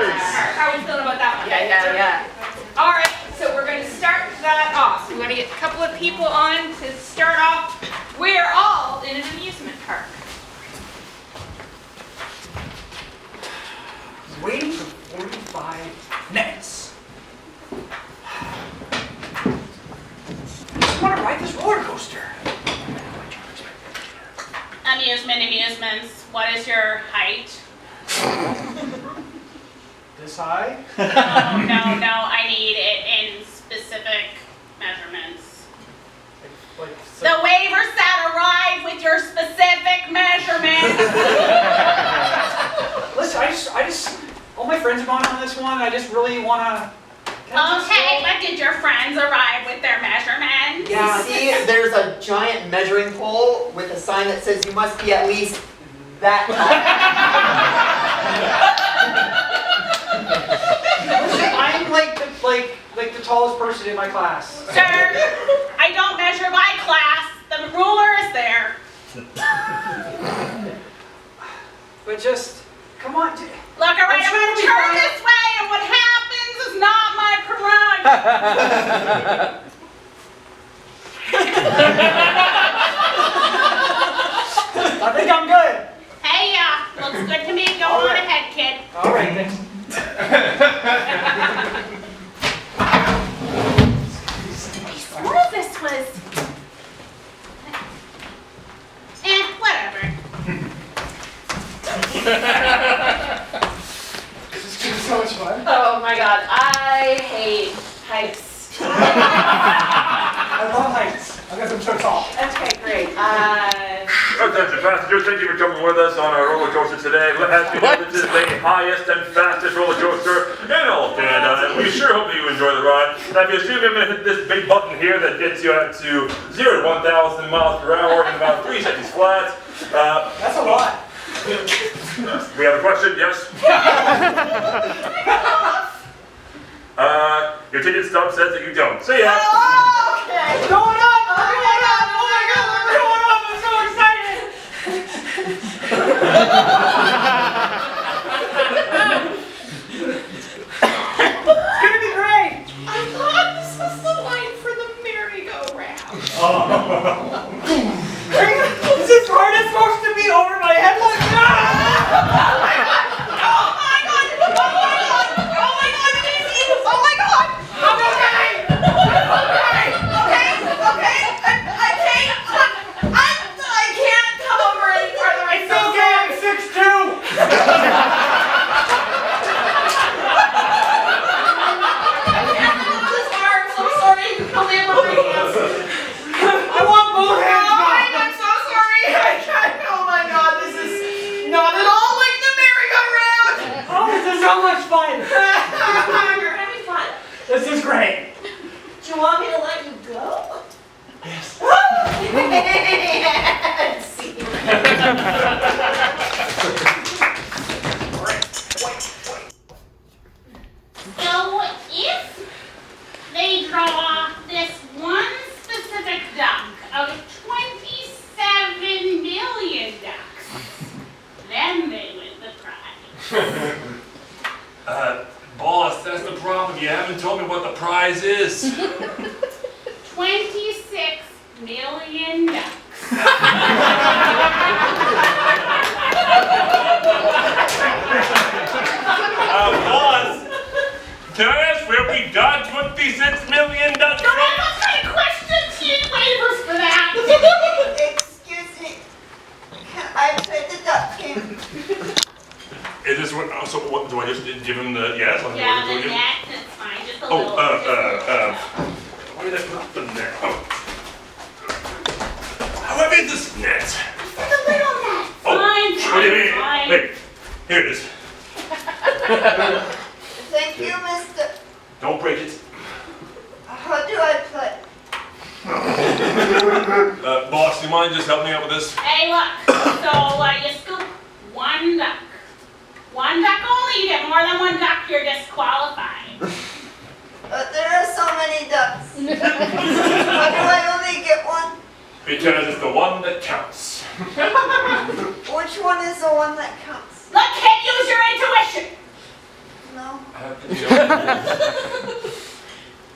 How are we feeling about that one? Yeah. All right, so we're going to start that off. We're going to get a couple of people on to start off. We're all in an amusement park. Waiting for 45 minutes. I just want to ride this roller coaster. Amusements. What is your height? This high? No. I need it in specific measurements. The waiver set arrived with your specific measurements. Listen, I just, all my friends have gone on this one. I just really want to. Okay, but did your friends arrive with their measurements? Yeah. See, there's a giant measuring pole with a sign that says you must be at least that tall. Listen, I'm like the tallest person in my class. Sir, I don't measure by class. The ruler is there. But just, come on. Look, all right, I'm going to turn this way, and what happens is not my prerogative. I think I'm good. Hey, looks good to me. Go All on right. ahead, kid. All right, thanks. I swore this was... whatever. This is gonna be so much fun. Oh my god, I hate heights. I love heights. I guess I'm so tall. Okay, great. Attention passengers, thank you for coming with us on our roller coaster today. As you know, this is the highest and fastest roller coaster in all Canada, and we sure hope that you enjoy the ride. Now, if you assume you're going to hit this big button here that gets you up to 0 to 1,000 miles per hour in about 3 seconds flat. That's a lot. We have a question, yes? Your ticket stub says that you don't. See ya! Okay. What's going on? Oh my god, what's going on? I'm so excited. It's gonna be great. I thought this was the line for the merry-go-round. Is this harness supposed to be over my head like that? Oh my god! I'm okay! So if they draw this one specific duck out of 27 million ducks, then they win the prize. Boss, that's the problem. You haven't told me what the prize is. 26 million ducks. Boss, can I ask where we got 26 million ducks Don't from? have those kind of questions. You need waivers for that. Excuse me. Can I play the duck game? Is this what, so what, do I just give him the, yes? Yeah, Do I the give- net, that's fine. Just a Oh, little. why did I put them there? Oh. How heavy is this net? Just like a little net. Oh, Fine, wait, fine. wait, here it is. Thank you, mister. Don't break it. How do I play? Boss, do you mind just helping me out with this? Hey, look. So you scoop one duck. One duck only. You get more than one duck, you're disqualified. There are so many ducks. How do I only get one? Because it's the one that counts. Which one is the one that counts? Look, kid, use your intuition. No.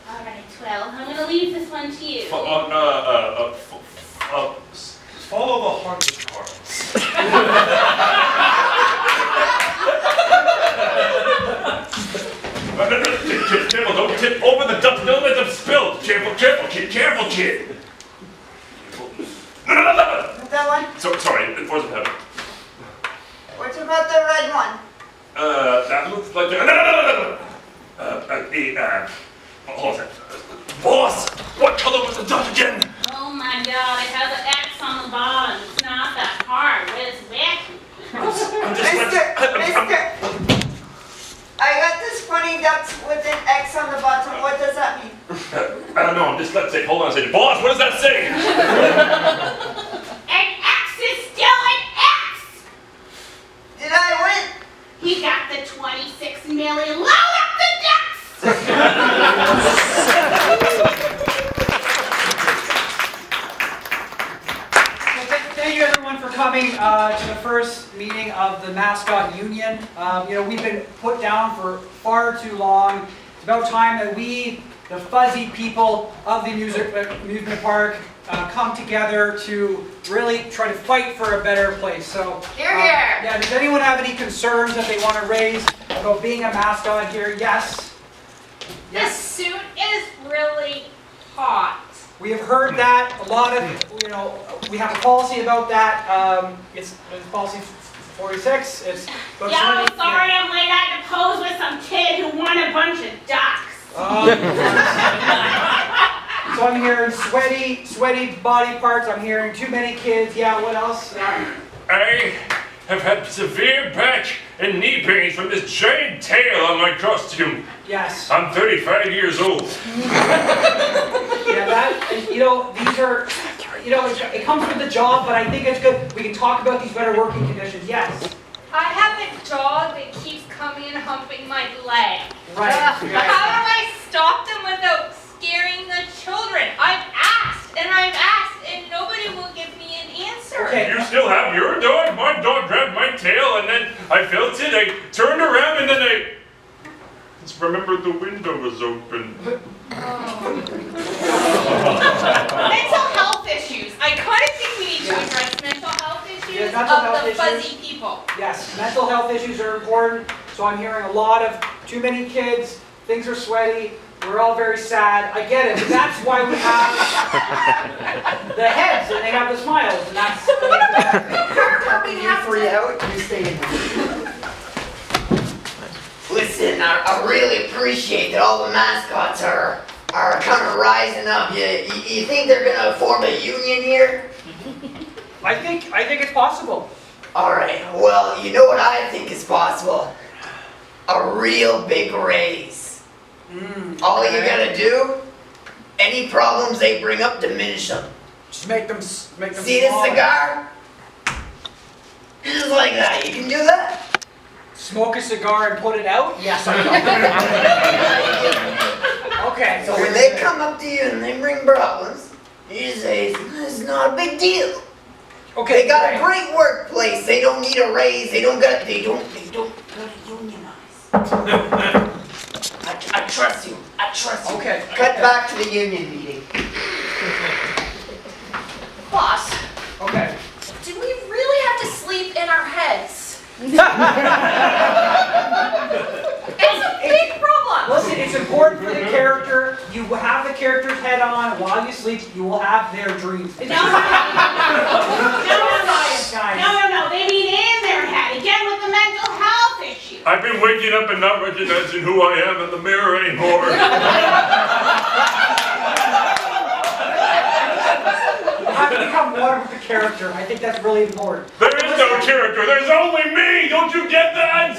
All right, 12. I'm gonna leave this one to you. Follow the heart of cards. Careful, don't tip over the duck, don't let them spill. Careful, careful, kid, careful, kid. That one? So, sorry, it wasn't heavy. What about the red one? That looks like hold on. Boss, what color was the duck again? Oh my god, it has an X on the bottom. It's not that hard, but it's wacky. Mister, I got this funny ducks with an X on the bottom. What does that mean? I don't know, I'm just, let's say, hold on a second. Boss, what does that say? An X is still an X! Did I win? He got the 26 million. Load up the ducks! Thank you everyone for coming to the first meeting of the Mascot Union. We've been put down for far too long. It's about time that we, the fuzzy people of the amusement park, come together to really try to fight for a better place. So, Hear, hear. yeah, does anyone have any concerns that they want to raise about being a mascot here? Yes. This suit is really hot. We have heard that a lot of, we have a policy about that. It's policy 46. It's about Yo, somebody- sorry I'm late. I had to pose with some kid who won a bunch of ducks. So I'm hearing sweaty body parts. I'm hearing too many kids. Yeah, what else? I have had severe back and knee pains from this giant tail on my costume. Yes. I'm 35 years old. Yeah, these are, it comes with the job, but I think it's good. We can talk about these better working conditions. Yes. I have a dog that keeps coming and humping my leg. Right. How do I stop them without scaring the children? I've asked, and nobody will give me an answer. Okay. You still have your dog? My dog grabbed my tail and then I felt it. I turned around and then I just remembered the window was open. Mental health issues. I kind of think we need to address mental health issues Yeah, mental of health the issues. fuzzy people. Yes, mental health issues are important. So I'm hearing a lot of too many kids. Things are sweaty. We're all very sad. I get it. But that's why we have the heads and they have the smiles, and that's. You three out. You stay in. Listen, I really appreciate that all the mascots are kind of rising up. You think they're gonna form a union here? I think it's possible. All right. Well, you know what I think is possible? A real big raise. All you gotta do Any problems they bring up, diminish them. Just make them See this smaller. cigar? Just like that. You can do that. Smoke a cigar and put it out? Yes, I can. Okay, So when they come up to you and they bring problems, you say, it's not a big deal. Okay, They got a great workplace. They don't need a raise. They don't gotta unionize. I trust you. I trust you. Okay. Cut back to the union meeting. Boss, Okay. do we really have to sleep in our heads? It's a big problem. Listen, it's important for the character. You will have the character's head on while you sleep. You will have their dreams. No, they mean in their head. Again with the mental health issue. I've been waking up and not recognizing who I am in the mirror anymore. You have to become one with the character. I think that's really important. There is no character, there's only me! Don't you get that?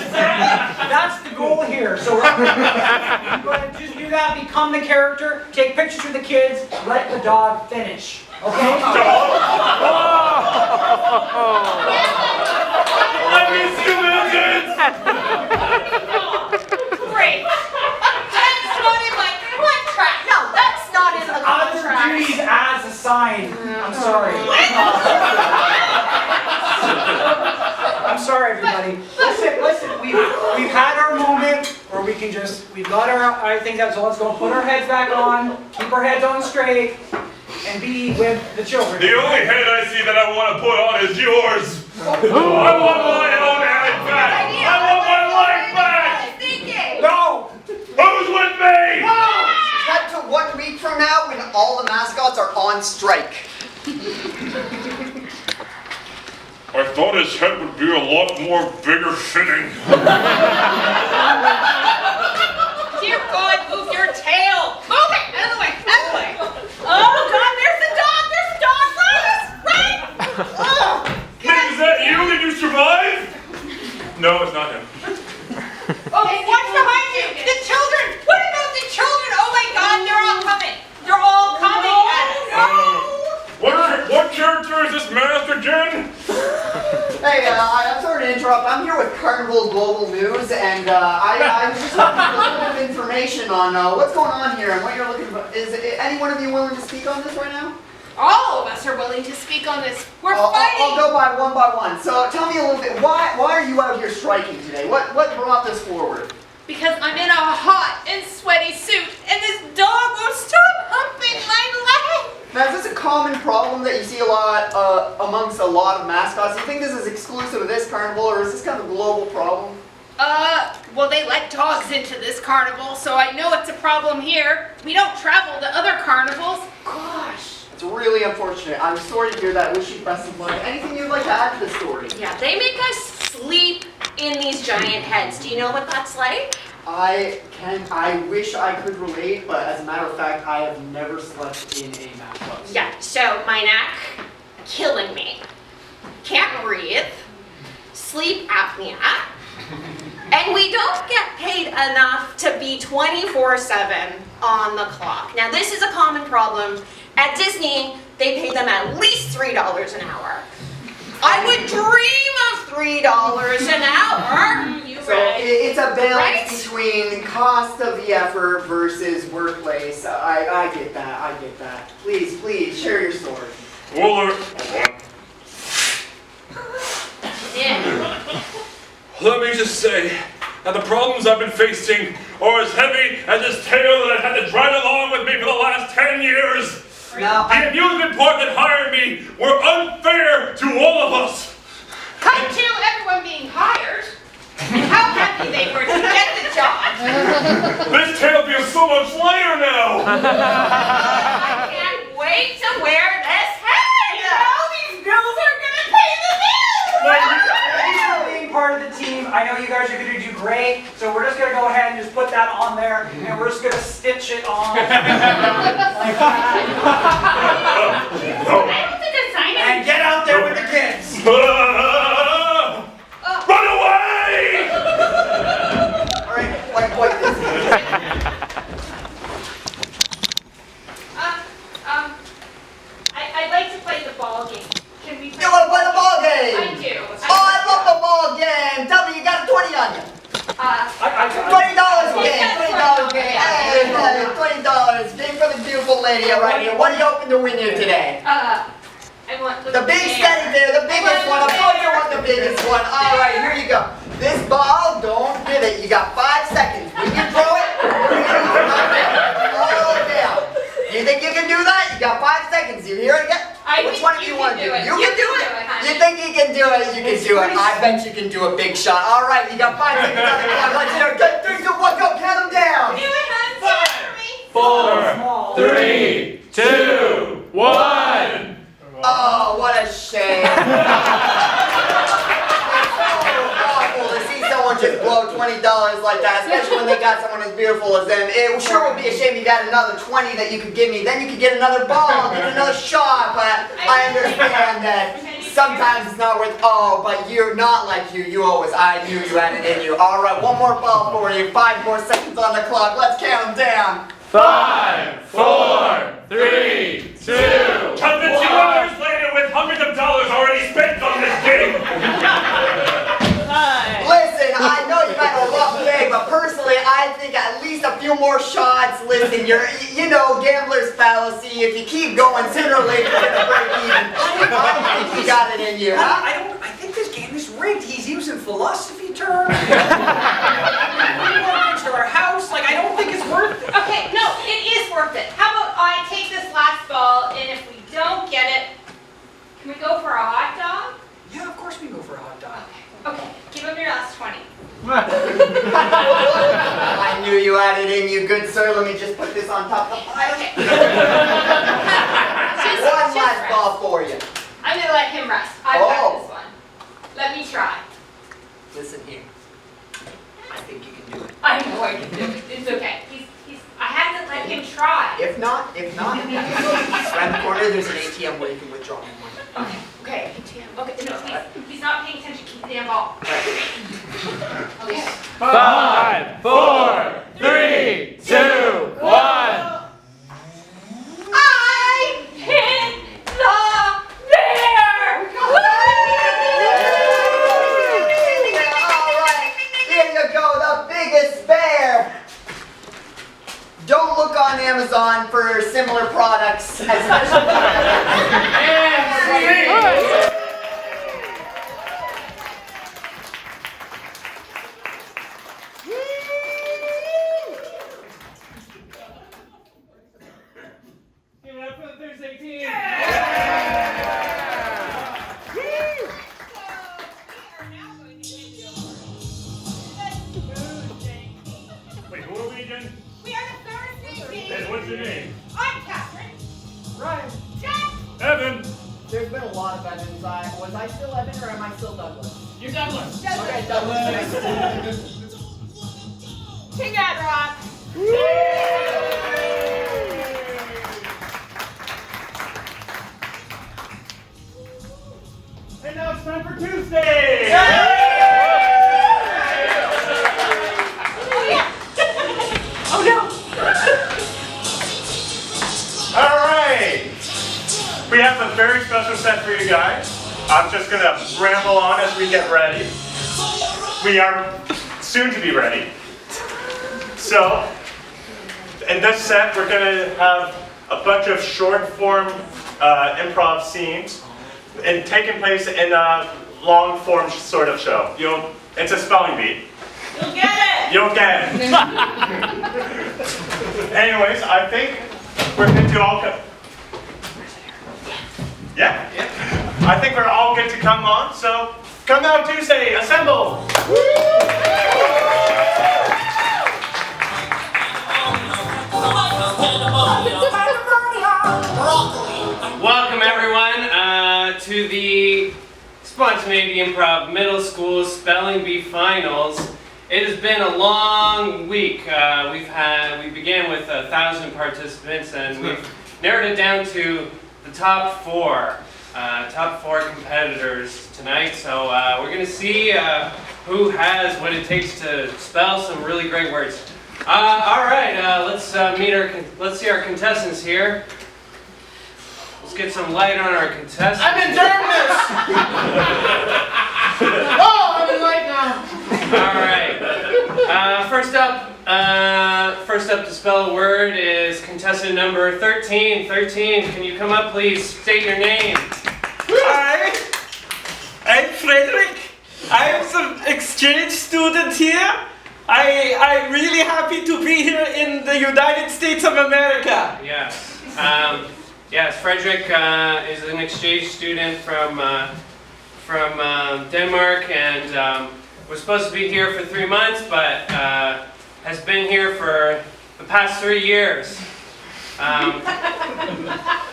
That's the goal here. So we're going to just do that, become the character, take pictures with the kids, let the dog finish. Okay? I miss you, Mildred! Great. That's not in my contract. No, that's not in the Other contract. duties as assigned. I'm sorry. I'm sorry, everybody. Listen, we've had our moment where we can just, we've got our things out, so let's go put our heads back on, keep our heads on straight, and be with the children. The only head I see that I want to put on is yours! I want my own head back! I want my life back! No! Who's with me? Cut to 1 week from now when all the mascots are on strike. I thought his head would be a lot more bigger fitting. Dear God, move your tail. Move it. Out of the way. Out of the way. Oh God, there's the dog. There's the dog. Run. Is that you? Did you survive? No, it's not him. Okay, watch behind you. The children. What about the children? Oh my God, they're all coming. They're all coming at us. What character is this Master Jen? Hey, I'm sorry to interrupt. I'm here with Carnival Global News, and I was just looking for a little bit of information on what's going on here and what you're looking for. Is any one of you willing to speak on this right now? All of us are willing to speak on this. We're I'll fighting. go by one. So tell me a little bit. Why are you out here striking today? What brought this forward? Because I'm in a hot and sweaty suit, and this dog won't stop humping my leg. Now, is this a common problem that you see a lot amongst a lot of mascots? Do you think this is exclusive to this carnival, or is this kind of a global problem? Well, they let dogs into this carnival, so I know it's a problem here. We don't travel to other carnivals. Gosh. It's really unfortunate. I'm sorry to hear that. Wish you best of luck. Anything you'd like to add to the story? Yeah, they make us sleep in these giant heads. Do you know what that's like? I wish I could relate, but as a matter of fact, I have never slept in a mascot. Yeah, so my neck, killing me. Can't breathe, sleep apnea, and we don't get paid enough to be 24/7 on the clock. Now this is a common problem. At Disney, they pay them at least $3 an hour. I would dream of $3 an hour. So it's a balance Right? between cost of the effort versus workplace. I get that. Please, share your story. Well, let me just say that the problems I've been facing are as heavy as this tail that I've had to drag along with me for the last 10 years. Now, The amusement park that hired me were unfair to all of us. Cut to everyone being hired. And how happy they were to get the job. This tail feels so much lighter now. I can't wait to wear this hat. These bills are gonna pay the bills. Thanks for being part of the team. I know you guys are going to do great, so we're just going to go ahead and just put that on there, and we're just going to stitch it on. Like that. And get out there with the kids. Run away! all right, like this. idiot right here. What are you hoping to win here today? I want The big steady there, the biggest one. Of course you want the biggest one. All right, here you go. This ball, don't give it. You got 5 seconds. When you throw it, all down. You think you can do that? You got 5 seconds. You hear it again? Which one do you want to do? You can do it. You think you can do it? You can do it. I bet you can do a big shot. All right, you got 5 seconds on the clock. Let's hear it. 3, 2, 1, go. Count them down. 4, 3, 2, 1. Oh, what a shame. It's so awful to see someone just blow $20 like that, especially when they got someone as beautiful as them. It sure would be a shame you got another 20 that you could give me. Then you could get another ball, get another shot, but I understand that sometimes it's not worth, but you're not like you. You always, I knew you had it in you. All right, one more ball for you. 5 more seconds on the clock. Let's count them down. 5, 4, 3, 2. Come to 2 hours later with hundreds of dollars already spent on this game. Listen, I know you had a rough day, but personally, I think at least a few more shots. Listen, you know, gambler's fallacy. If you keep going, sooner or later you're gonna break even. I don't think you got it in you, huh? I think this game is rigged. He's using philosophy terms. To our house. Like, I don't think it's worth it. Okay, no, it is worth it. How about I take this last ball, and if we don't get it, can we go for a hot dog? Yeah, of course we go for a hot dog. Okay, give him your last 20. I knew you had it in you, good sir. Let me just put this on top of the pile. Okay. One last ball for you. I'm gonna let him rest. I've got this one. Let me try. Listen here. I think you can do it. I know I can do it. It's okay. I had to let him try. If not, around the corner there's an ATM where you can withdraw your money. Okay. Okay, no, he's not paying attention. Keep the damn ball. Okay. 5, 4, 3, 2, 1. I hit the bear! Alright, here you go, the biggest bear! Don't look on Amazon for similar products, especially Give it up for the Thursday team. Wait, who are we again? We are the Thursday team. And what's your name? I'm Catherine. Ryan. Jack. Evan. There's been a lot of Evans. Was I still Evan or am I still Douglas? You're Douglas. Okay, Douglas. King Adrock. And now it's time for Tuesday! Alright! We have a very special set for you guys. I'm just gonna ramble on as we get ready. We are soon to be ready. So, in this set, we're gonna have a bunch of short form improv scenes and taking place in a long form sort of show. It's a spelling bee. You'll get it. You'll get it. Anyways, I think we're good to all go. Yeah? I think we're all good to come on, so come out Tuesday, assemble! Welcome everyone to the Spontaneity Improv Middle School Spelling Bee Finals. It has been a long week. We began with 1,000 participants and we've narrowed it down to the top four competitors tonight. So we're gonna see who has what it takes to spell some really great words. All right, let's see our contestants here. Let's get some light on our contestants. I'm in darkness! Oh, I'm in light now! All right. First up, First up to spell a word is contestant number 13. 13, can you come up, please? State your name. Hi, I'm Frederick. I'm some exchange student here. I'm really happy to be here in the United States of America. Yes. Yes, Frederick is an exchange student from Denmark and was supposed to be here for 3 months, but has been here for the past 3 years. I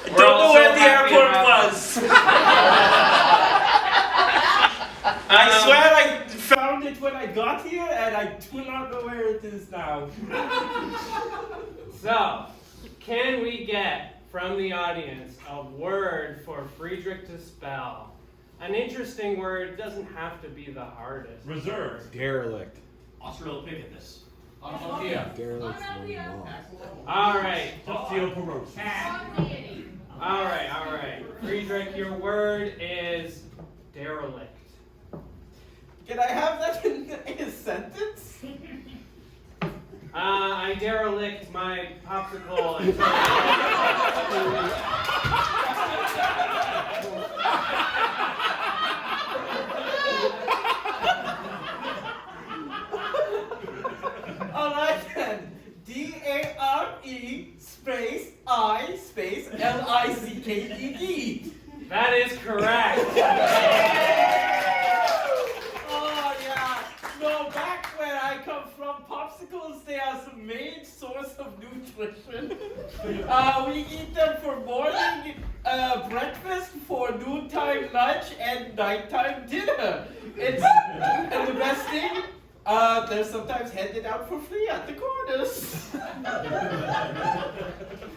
don't know where the airport was. I swear I found it when I got here, and I do not know where it is now. So, can we get from the audience a word for Friedrich to spell? An interesting word, doesn't have to be the hardest. Reserve. Derelict. Australopithecus. Derelict. Alright. Osteoporosis. Alright. Friedrich, your word is derelict. Can I have that in a sentence? I derelict my popsicle Alright then. D-A-R-E space I space L-I-C-K-E-D. That is correct. Oh yeah. No, back where I come from, popsicles, they are the main source of nutrition. We eat them for morning breakfast, for noontime lunch, and nighttime dinner. And the best thing, they're sometimes handed out for free at the corners.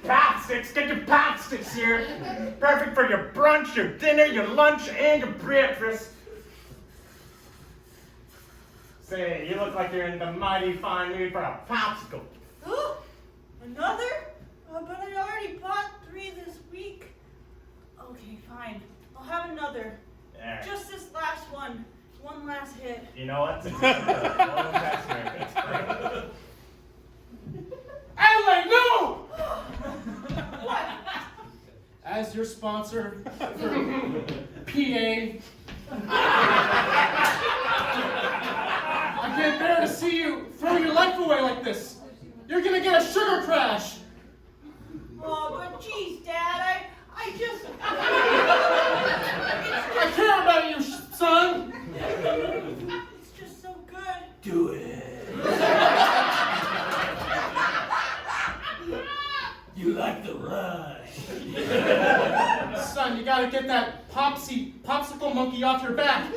Popsticks, get your popsticks here. Perfect for your brunch, your dinner, your lunch, and your breakfast. Say, you look like you're in the mighty fine mood for a popsicle. Oh, another? But I already bought 3 this week. Okay, fine. I'll have another. There. Just this last one. One last hit. You know what? Ellen, no! What? As your sponsor for PA, I can't bear to see you throw your life away like this. You're gonna get a sugar crash. Oh, but geez, Dad, I just... I care about you, son. It's just so good. Do it. You like the rush. Son, you gotta get that popsicle monkey off your back.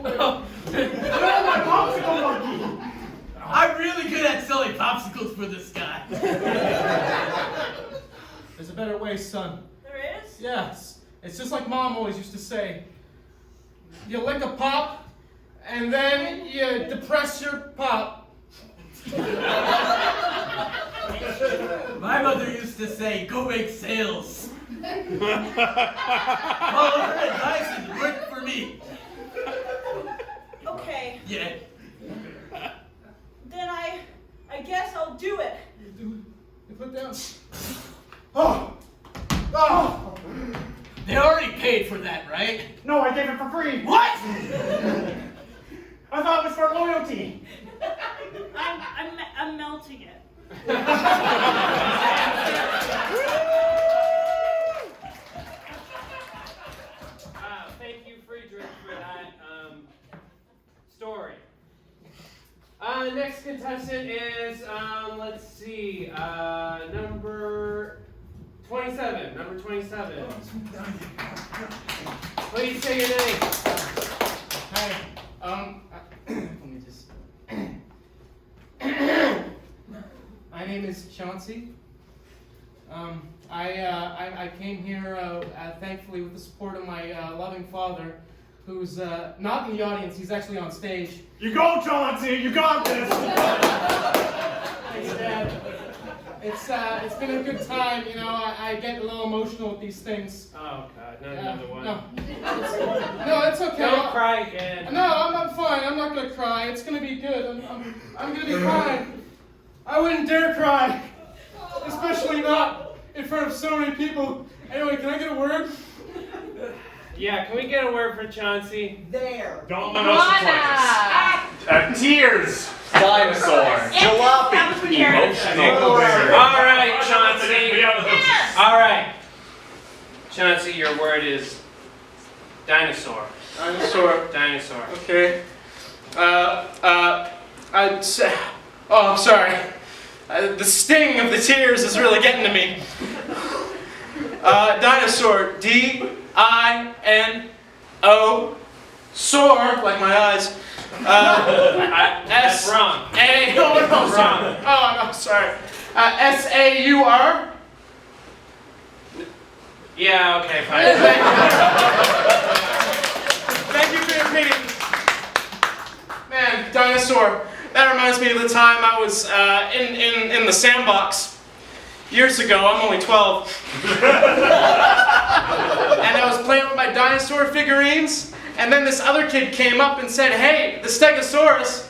Oh, my popsicle monkey! I'm really good at selling popsicles for this guy. There's a better way, son. There is? Yes. It's just like Mom always used to say. You lick a pop, and then you depress your pop. My mother used to say, go make sales. Follow her advice and it worked for me. Okay. Yeah. Then I guess I'll do it. You put down. Oh! They already paid for that, right? No, I gave it for free. What? I thought it was for loyalty. I'm melting it. Thank you, Friedrich, for that story. Next contestant is, let's see, number 27. Number 27. Please say your name. Hey, let me just. My name is Chauncey. I came here thankfully with the support of my loving father, who's not in the audience. He's actually on stage. You go, Chauncey. You got this. Thanks, Dad. It's been a good time. You know, I get a little emotional with these things. Oh God, not another one. No, it's okay. Don't cry again. No, I'm fine. I'm not gonna cry. It's gonna be good. I'm gonna be fine. I wouldn't dare cry. Especially not in front of so many people. Anyway, can I get a word? Yeah, can we get a word for Chauncey? There. Don't let us tears. Dinosaur. Jalopy. Emotional. All right, Chauncey. All right. Chauncey, your word is dinosaur. Dinosaur. Dinosaur. Okay. I'm sorry. The sting of the tears is really getting to me. Dinosaur. D-I-N-O. Soar, like my eyes. That's wrong. A. No, wrong. Oh, no, sorry. S-A-U-R. Yeah, okay, fine. Thank you for your pity. Man, dinosaur. That reminds me of the time I was in the sandbox. Years ago, I'm only 12. And I was playing with my dinosaur figurines, and then this other kid came up and said, "Hey, the Stegosaurus,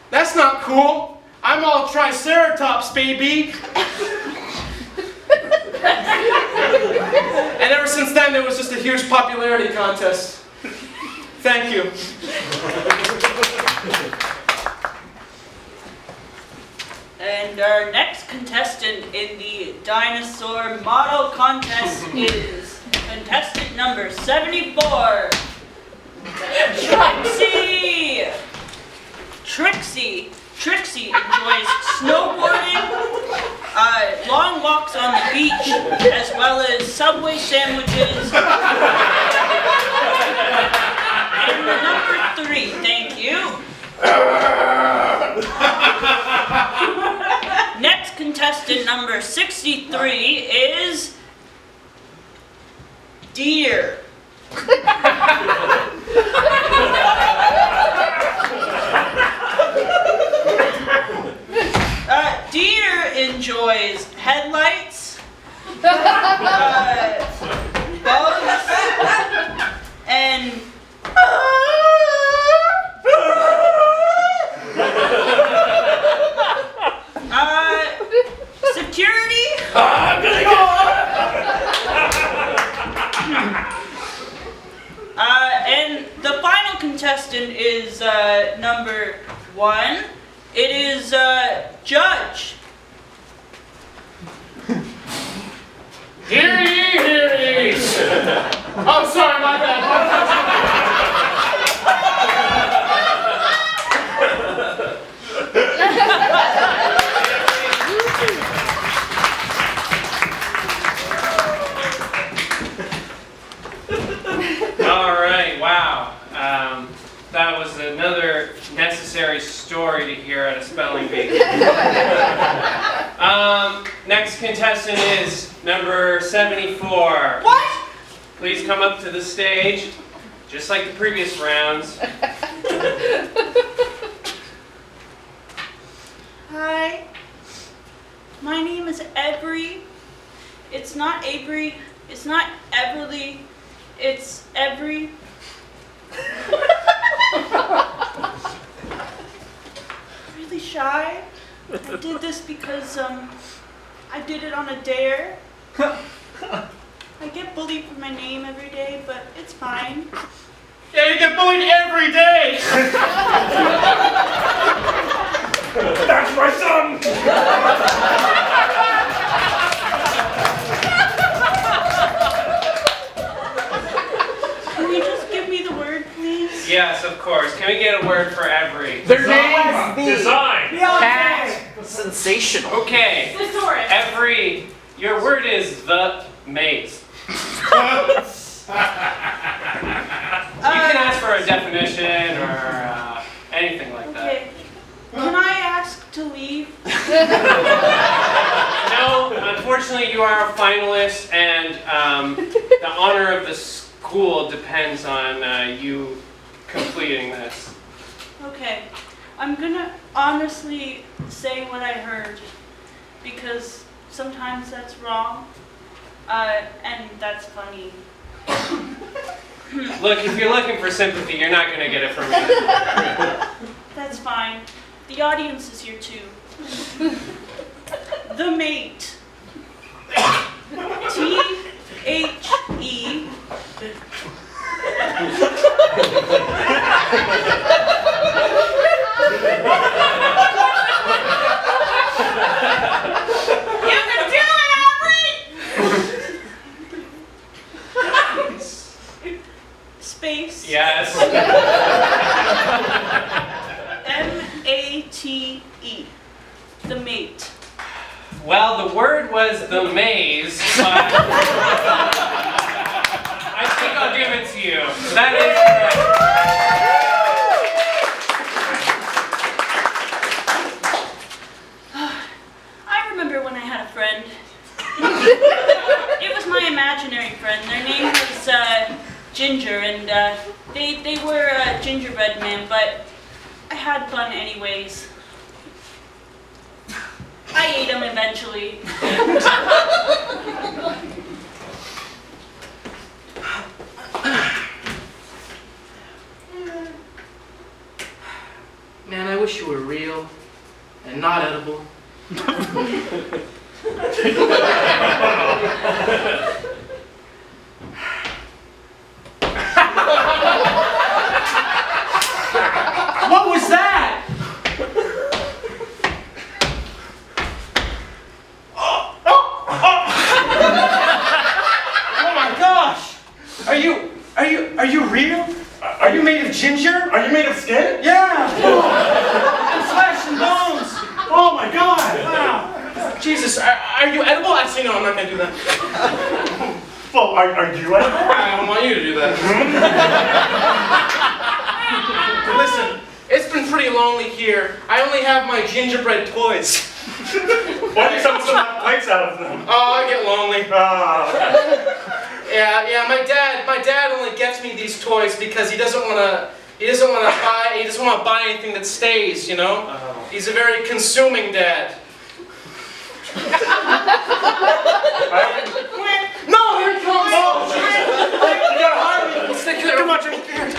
that's not cool. I'm all Triceratops, baby." And ever since then, there was just a huge popularity contest. Thank you. And our next contestant in the dinosaur model contest is contestant number 74, Trixie. Trixie enjoys snowboarding, long walks on the beach, as well as Subway sandwiches. And number 3, thank you. Next contestant number 63 is Deer. Deer enjoys headlights, bugs, and security. I'm gonna go. And the final contestant is number 1. It is Judge. Hear ye, hear ye. Oh, sorry, my bad. All right, wow. That was another necessary story to hear at a spelling bee. Next contestant is number 74. What? Please come up to the stage, just like the previous rounds. Hi. My name is Every. It's not Avery. It's not Everly. It's Every. Really shy. I did this because I did it on a dare. I get bullied for my name every day, but it's fine. Yeah, you get bullied every day. That's my son! Can you just give me the word, please? Yes, of course. Can we get a word for every? Their name. Design! Cat. Sensational. Okay. Thesaurus. Every, your word is the maze. You can ask for a definition or anything like that. Okay. Can I ask to leave? No, unfortunately you are a finalist and the honor of the school depends on you completing this. Okay. I'm gonna honestly say what I heard because sometimes that's wrong and that's funny. Look, if you're looking for sympathy, you're not going to get it from me. That's fine. The audience is here too. The mate. T-H-E. You can do it, Aubrey! Space. Yes. M-A-T-E. The mate. Well, the word was the maze, but I think I'll give it to you. That is I remember when I had a friend. It was my imaginary friend. Their name was Ginger, and they were a gingerbread man, but I had fun anyways. I ate them eventually. Man, I wish you were real and not edible. What was that? Oh my gosh! Are you real? Are you made of ginger? Are you made of skin? Yeah! And flesh and bones! Oh my god! Wow! Jesus, are you edible? Actually, no, I'm not gonna do that. Well, are you edible? I don't want you to do that. Listen, it's been pretty lonely here. I only have my gingerbread toys. Why do you have some plates out of them? Oh, I get lonely. Oh. Yeah, my dad only gets me these toys because he doesn't want to buy anything that stays, you know? He's a very consuming dad. No, here it comes! Oh, you gotta hire me. Let's take too much in here.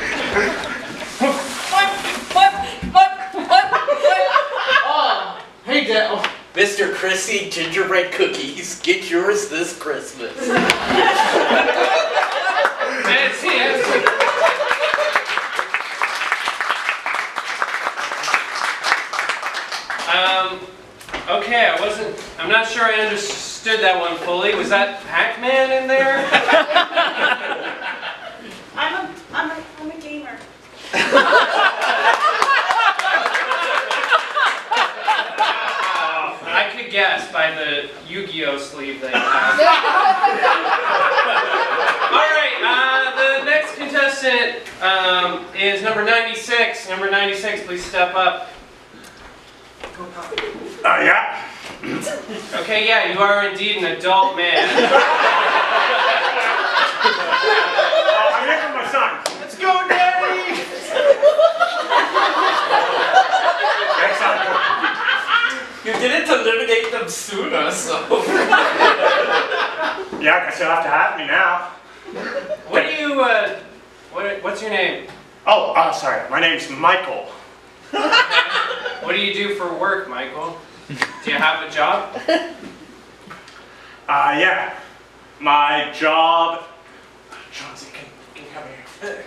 Oh, hey, Dad. Oh. Mr. Chrissy gingerbread cookies, get yours this Christmas. Okay, I'm not sure I understood that one fully. Was that Pac-Man in there? I'm a gamer. I could guess by the Yu-Gi-Oh sleeve that you have. Alright, the next contestant is number 96. Number 96, please step up. Yeah. Okay, yeah, you are indeed an adult man. I'm here for my son. Let's go, Daddy! Thanks, Uncle. You didn't eliminate them sooner, so. Yeah, I guess you'll have to have me now. What do you, what's your name? Oh, sorry. My name's Michael. What do you do for work, Michael? Do you have a job? Yeah. My job... Jonesy, can you come here?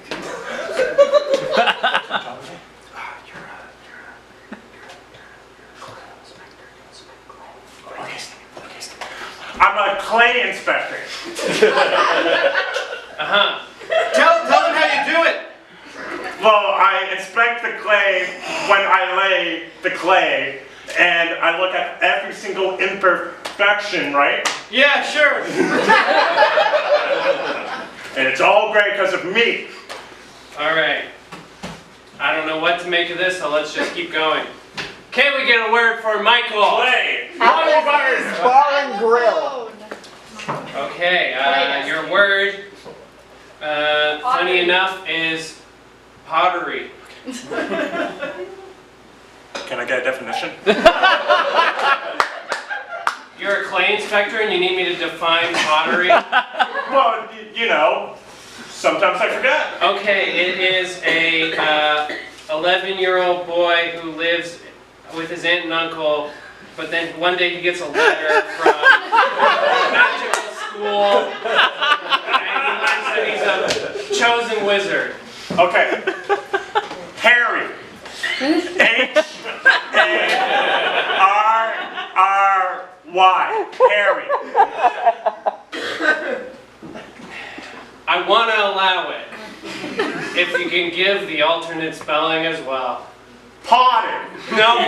I'm a clay inspector. Uh-huh. Tell them how you do it. Well, I inspect the clay when I lay the clay, and I look at every single imperfection, right? Yeah, sure. And it's all great because of me. Alright. I don't know what to make of this, so let's just keep going. Can we get a word for Michael? Clay. Bar and grill. Okay, your word, funny enough, is pottery. Can I get a definition? You're a clay inspector and you need me to define pottery? Well, you know, sometimes I forget. Okay, it is a 11-year-old boy who lives with his aunt and uncle but then one day he gets a letter from magical school, and he learns that he's a chosen wizard. Okay. Harry. H-A-R-R-Y. Harry. I want to allow it, if you can give the alternate spelling as well. Potter. No.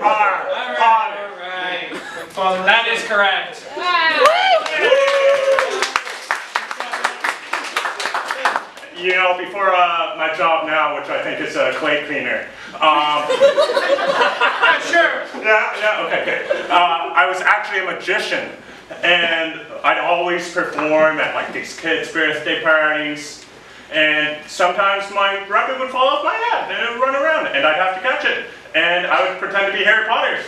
Alright. That is correct. You know, before my job now, which I think is a clay cleaner. Sure. Yeah, okay, good. I was actually a magician, and I'd always perform at like these kids' birthday parties, and sometimes my record would fall off my head, and it would run around, and I'd have to catch it, and I would pretend to be Harry Potter.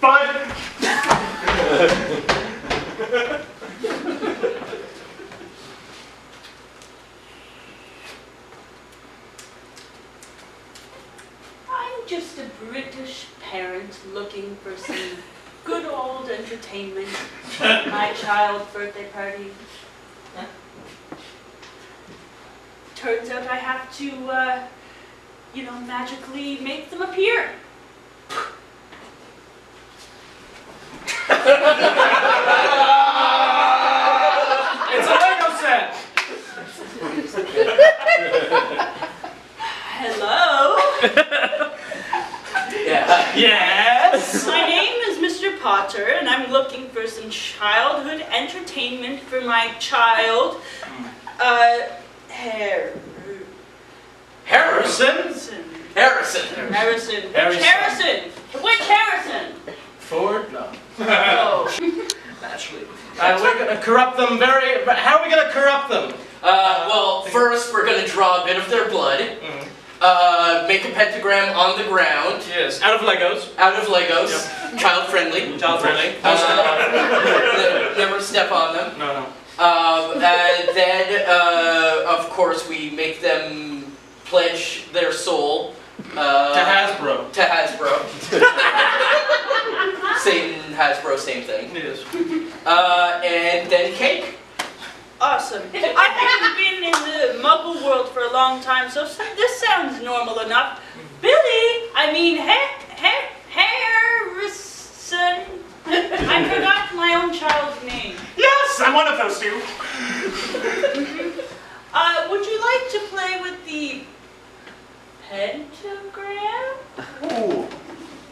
Fun! I'm just a British parent looking for some good old entertainment at my child's birthday party. Turns out I have to, magically make them appear. It's a Lego set. Hello? Yes? My name is Mr. Potter, and I'm looking for some childhood entertainment for my child, Harrison? Harrison. Harrison. Which Harrison? Which Harrison? Ford? No. Oh. Naturally. We're gonna corrupt them how are we gonna corrupt them? Well, first we're gonna draw a bit of their blood. Make a pentagram on the ground. Yes, out of Legos. Out of Legos. Yep. Child friendly. Child friendly. Never step on them. No. And then, of course, we make them pledge their soul. To Hasbro. To Hasbro. Same Hasbro, same thing. It is. And then cake. Awesome. I haven't been in the Muggle world for a long time, so this sounds normal enough. Harrison. I forgot my own child's name. Yes, I'm one of those two. Would you like to play with the pentagram? Ooh,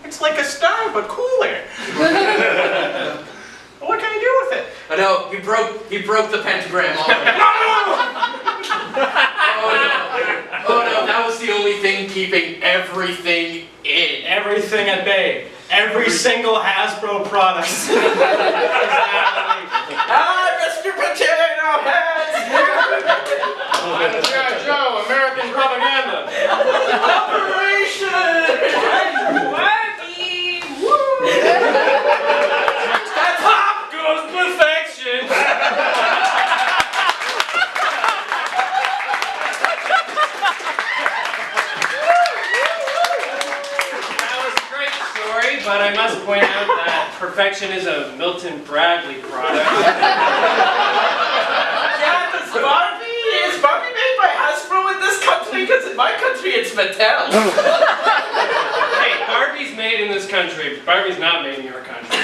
it's like a star, but cooler. What can I do with it? I know, he broke the pentagram already. Oh no, that was the only thing keeping everything in. Everything at bay. Every single Hasbro product. Mr. Potato Head! I'm G.I. Joe, American propaganda. Operation! Barbie! That top goes perfection. But I must point out that perfection is a Milton Bradley product. Yeah, is Barbie made by Hasbro in this country? Because in my country it's Mattel. Hey, Barbie's made in this country. Barbie's not made in your country.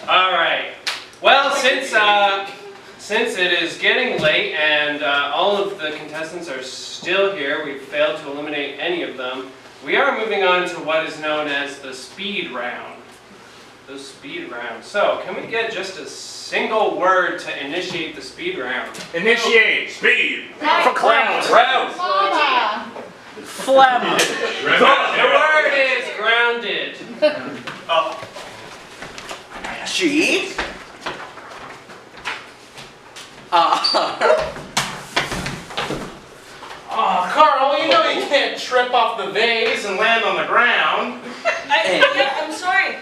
All right. Well, since it is getting late and all of the contestants are still here, we've failed to eliminate any of them. We are moving on to what is known as the speed round. The speed round. So, can we get just a single word to initiate the speed round? Initiate. Speed. Round. Phlegm. The word is grounded. G. Oh, Carl, you know you can't trip off the vase and land on the ground. I'm sorry.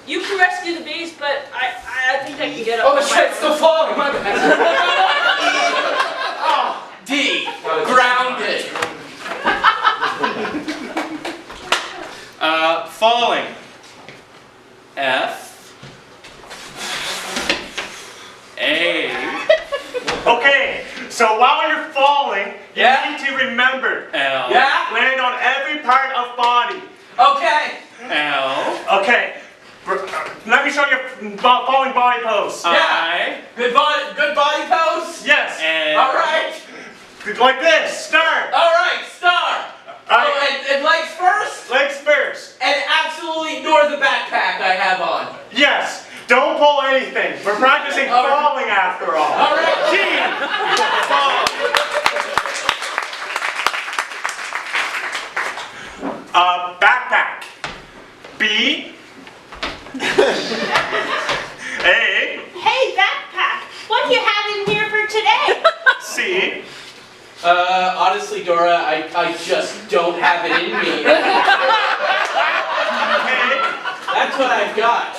You can rescue the vase, but I think I can get up. Oh, the shit's still falling. My bad. Oh, F. A. Okay, so while you're falling, you Yeah? need to remember. L. Yeah? Land on every part of body. Okay. L. Okay, let me show you falling body pose. Yeah. Good body pose? Yes. All right. Like this, start. All right, start. And legs first? Legs first. And absolutely ignore the backpack I have on. Yes. Don't pull anything. We're practicing falling after all. All right. G. Fall. Backpack. B. A. Hey, backpack, what do you have in here for today? C. Honestly, Dora, I just don't have it in me. That's what I've got.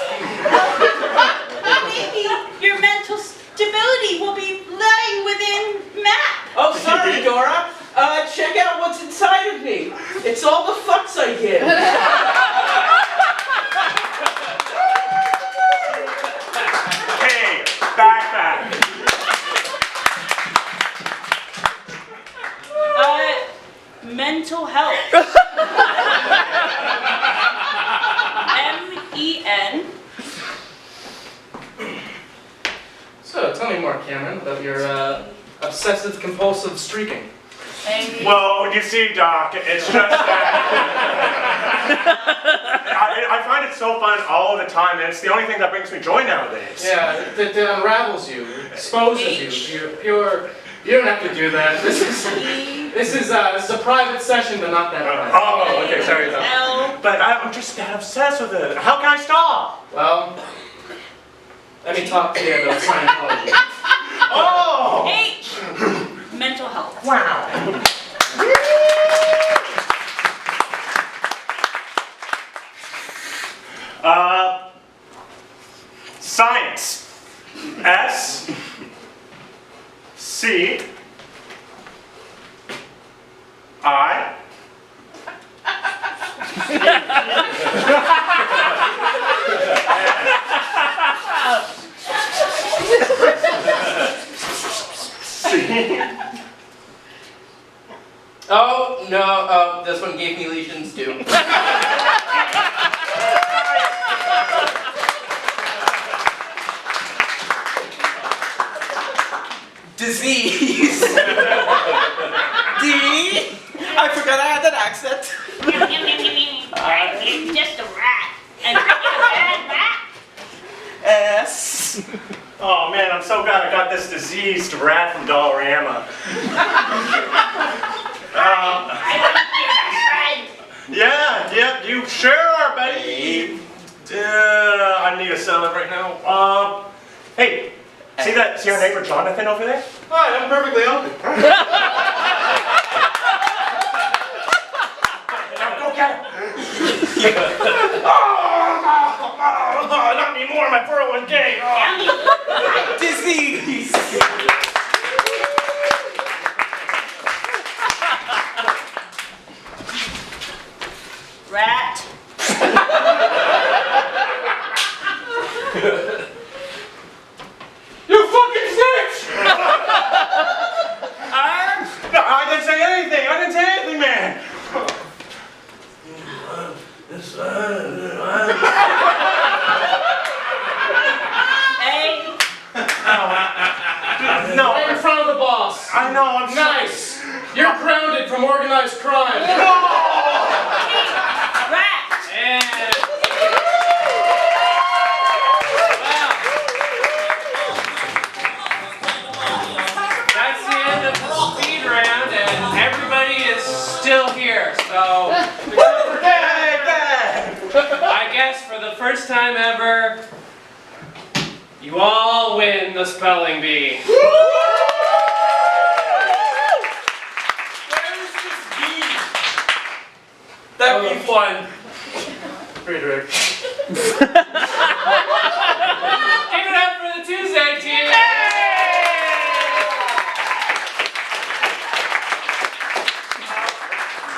Maybe your mental stability will be lying within map. Oh, sorry, Dora. Check out what's inside of me. It's all the fucks I give. Hey, backpack. Mental health. MEN. So, tell me more, Cameron, about your obsessive compulsive streaking. Well, you see, Doc, it's just that I find it so fun all of the time, and it's the only thing that brings me joy nowadays. Yeah, it unravels you, exposes you. You don't have to do that. This is a private session, but not that private. Oh, okay, sorry. But I'm just that obsessed with it. How can I stop? Well, let me talk to you about Scientology. Oh! H. Mental health. Wow. Science. S. C. I. Oh, no, this one gave me lesions too. Disease. D. I forgot I had that accent. It's just a rat. And I'm a bad rat. S. Oh man, I'm so glad I got this diseased rat from Dollarama. Yeah, you sure are, buddy. I need a salad right now. Hey, see our neighbor Jonathan over there? Hi, I'm perfectly healthy. Now go get him. Not anymore, my 401k. Disease. Rat. You fucking snitch! No, I didn't say anything. I didn't say anything, man. No. Right in front of the boss. I know, I'm nice. You're grounded from organized crime. Rat. And that's the end of the speed round, and everybody is still here. So I guess for the first time ever, you all win the spelling bee. That would be fun. Friedrich. Give it up for the Tuesday team.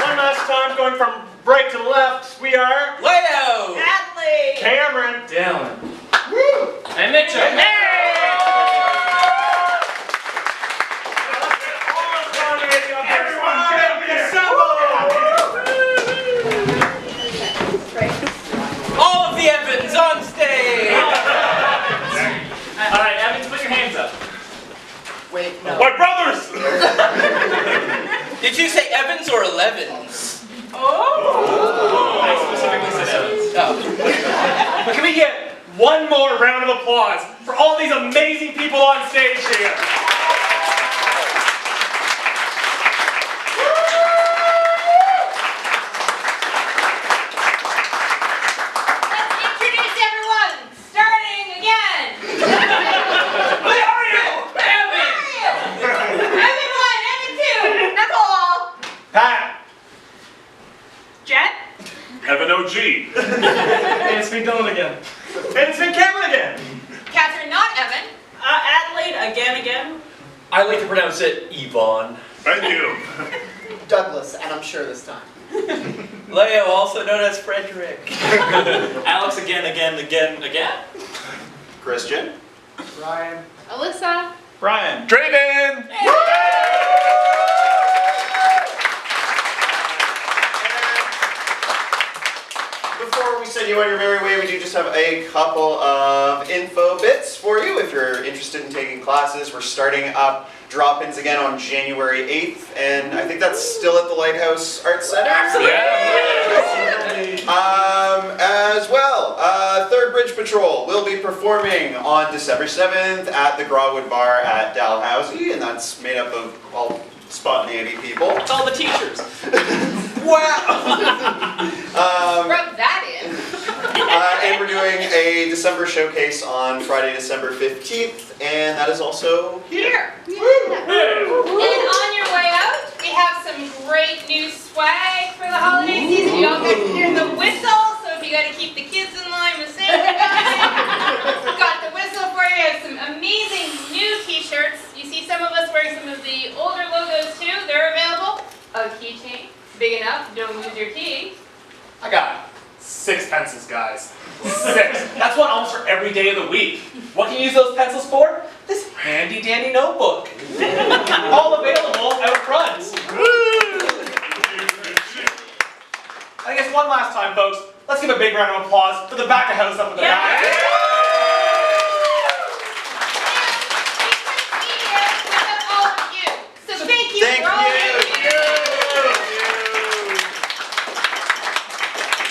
One last time, going from right to left, we are Leo, Natalie. Cameron, Dylan. And Mitchell. All of the Evans on stage! All right, Evans, put your hands up. Wait, no. My brothers! Did you say Evans or Elevens? I specifically said Evans. Oh. But can we get one more round of applause for all these amazing people on stage here? Let's introduce everyone, starting again. Where are you? Evan 1, Evan 2, Nicole. Pat. Jen? Evan OG. And it's been Dylan again. And it's been Cameron again. Catherine, not Evan. Adelaide, again. I like to pronounce it Yvonne. Thank you. Douglas, and I'm sure this time. Leo, also known as Frederick. Alex again. Christian. Ryan. Alyssa. Brian. Draven. Before we send you on your merry way, we do just have a couple of info bits for you. If you're interested in taking classes, we're starting up drop-ins again on January 8th, and I think that's still at the Lighthouse Arts Center. As well, Third Bridge Patrol will be performing on December 7th at the Grawwood Bar at Dalhousie, and that's made up of all Spontaneity people. It's all the teachers. Rub that in. And we're doing a December showcase on Friday, December 15th, and that is also here. And on your way out, we have some great new swag for the holiday season. You all got to hear the whistle, so if you got to keep the kids in line with Santa Claus, got the whistle for you. We have some amazing new t-shirts. You see some of us wearing some of the older logos too. They're available. A keychain, big enough, don't lose your key. I got 6 pencils, guys. 6. That's one almost for every day of the week. What can you use those pencils for? This handy dandy notebook. All available out front. I guess one last time, folks, let's give a big round of applause for the back of house up in the back. So thank you for all you do.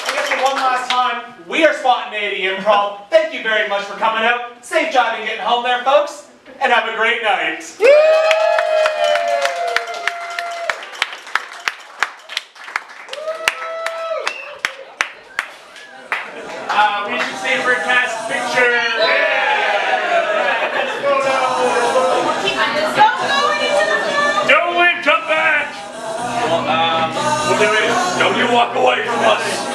I guess for one last time, we are Spontaneity Improv. Thank you very much for coming out. Safe driving getting home there, folks, and have a great night. We should stay for a cast picture. Don't leave, come back! Well, don't you walk away from us!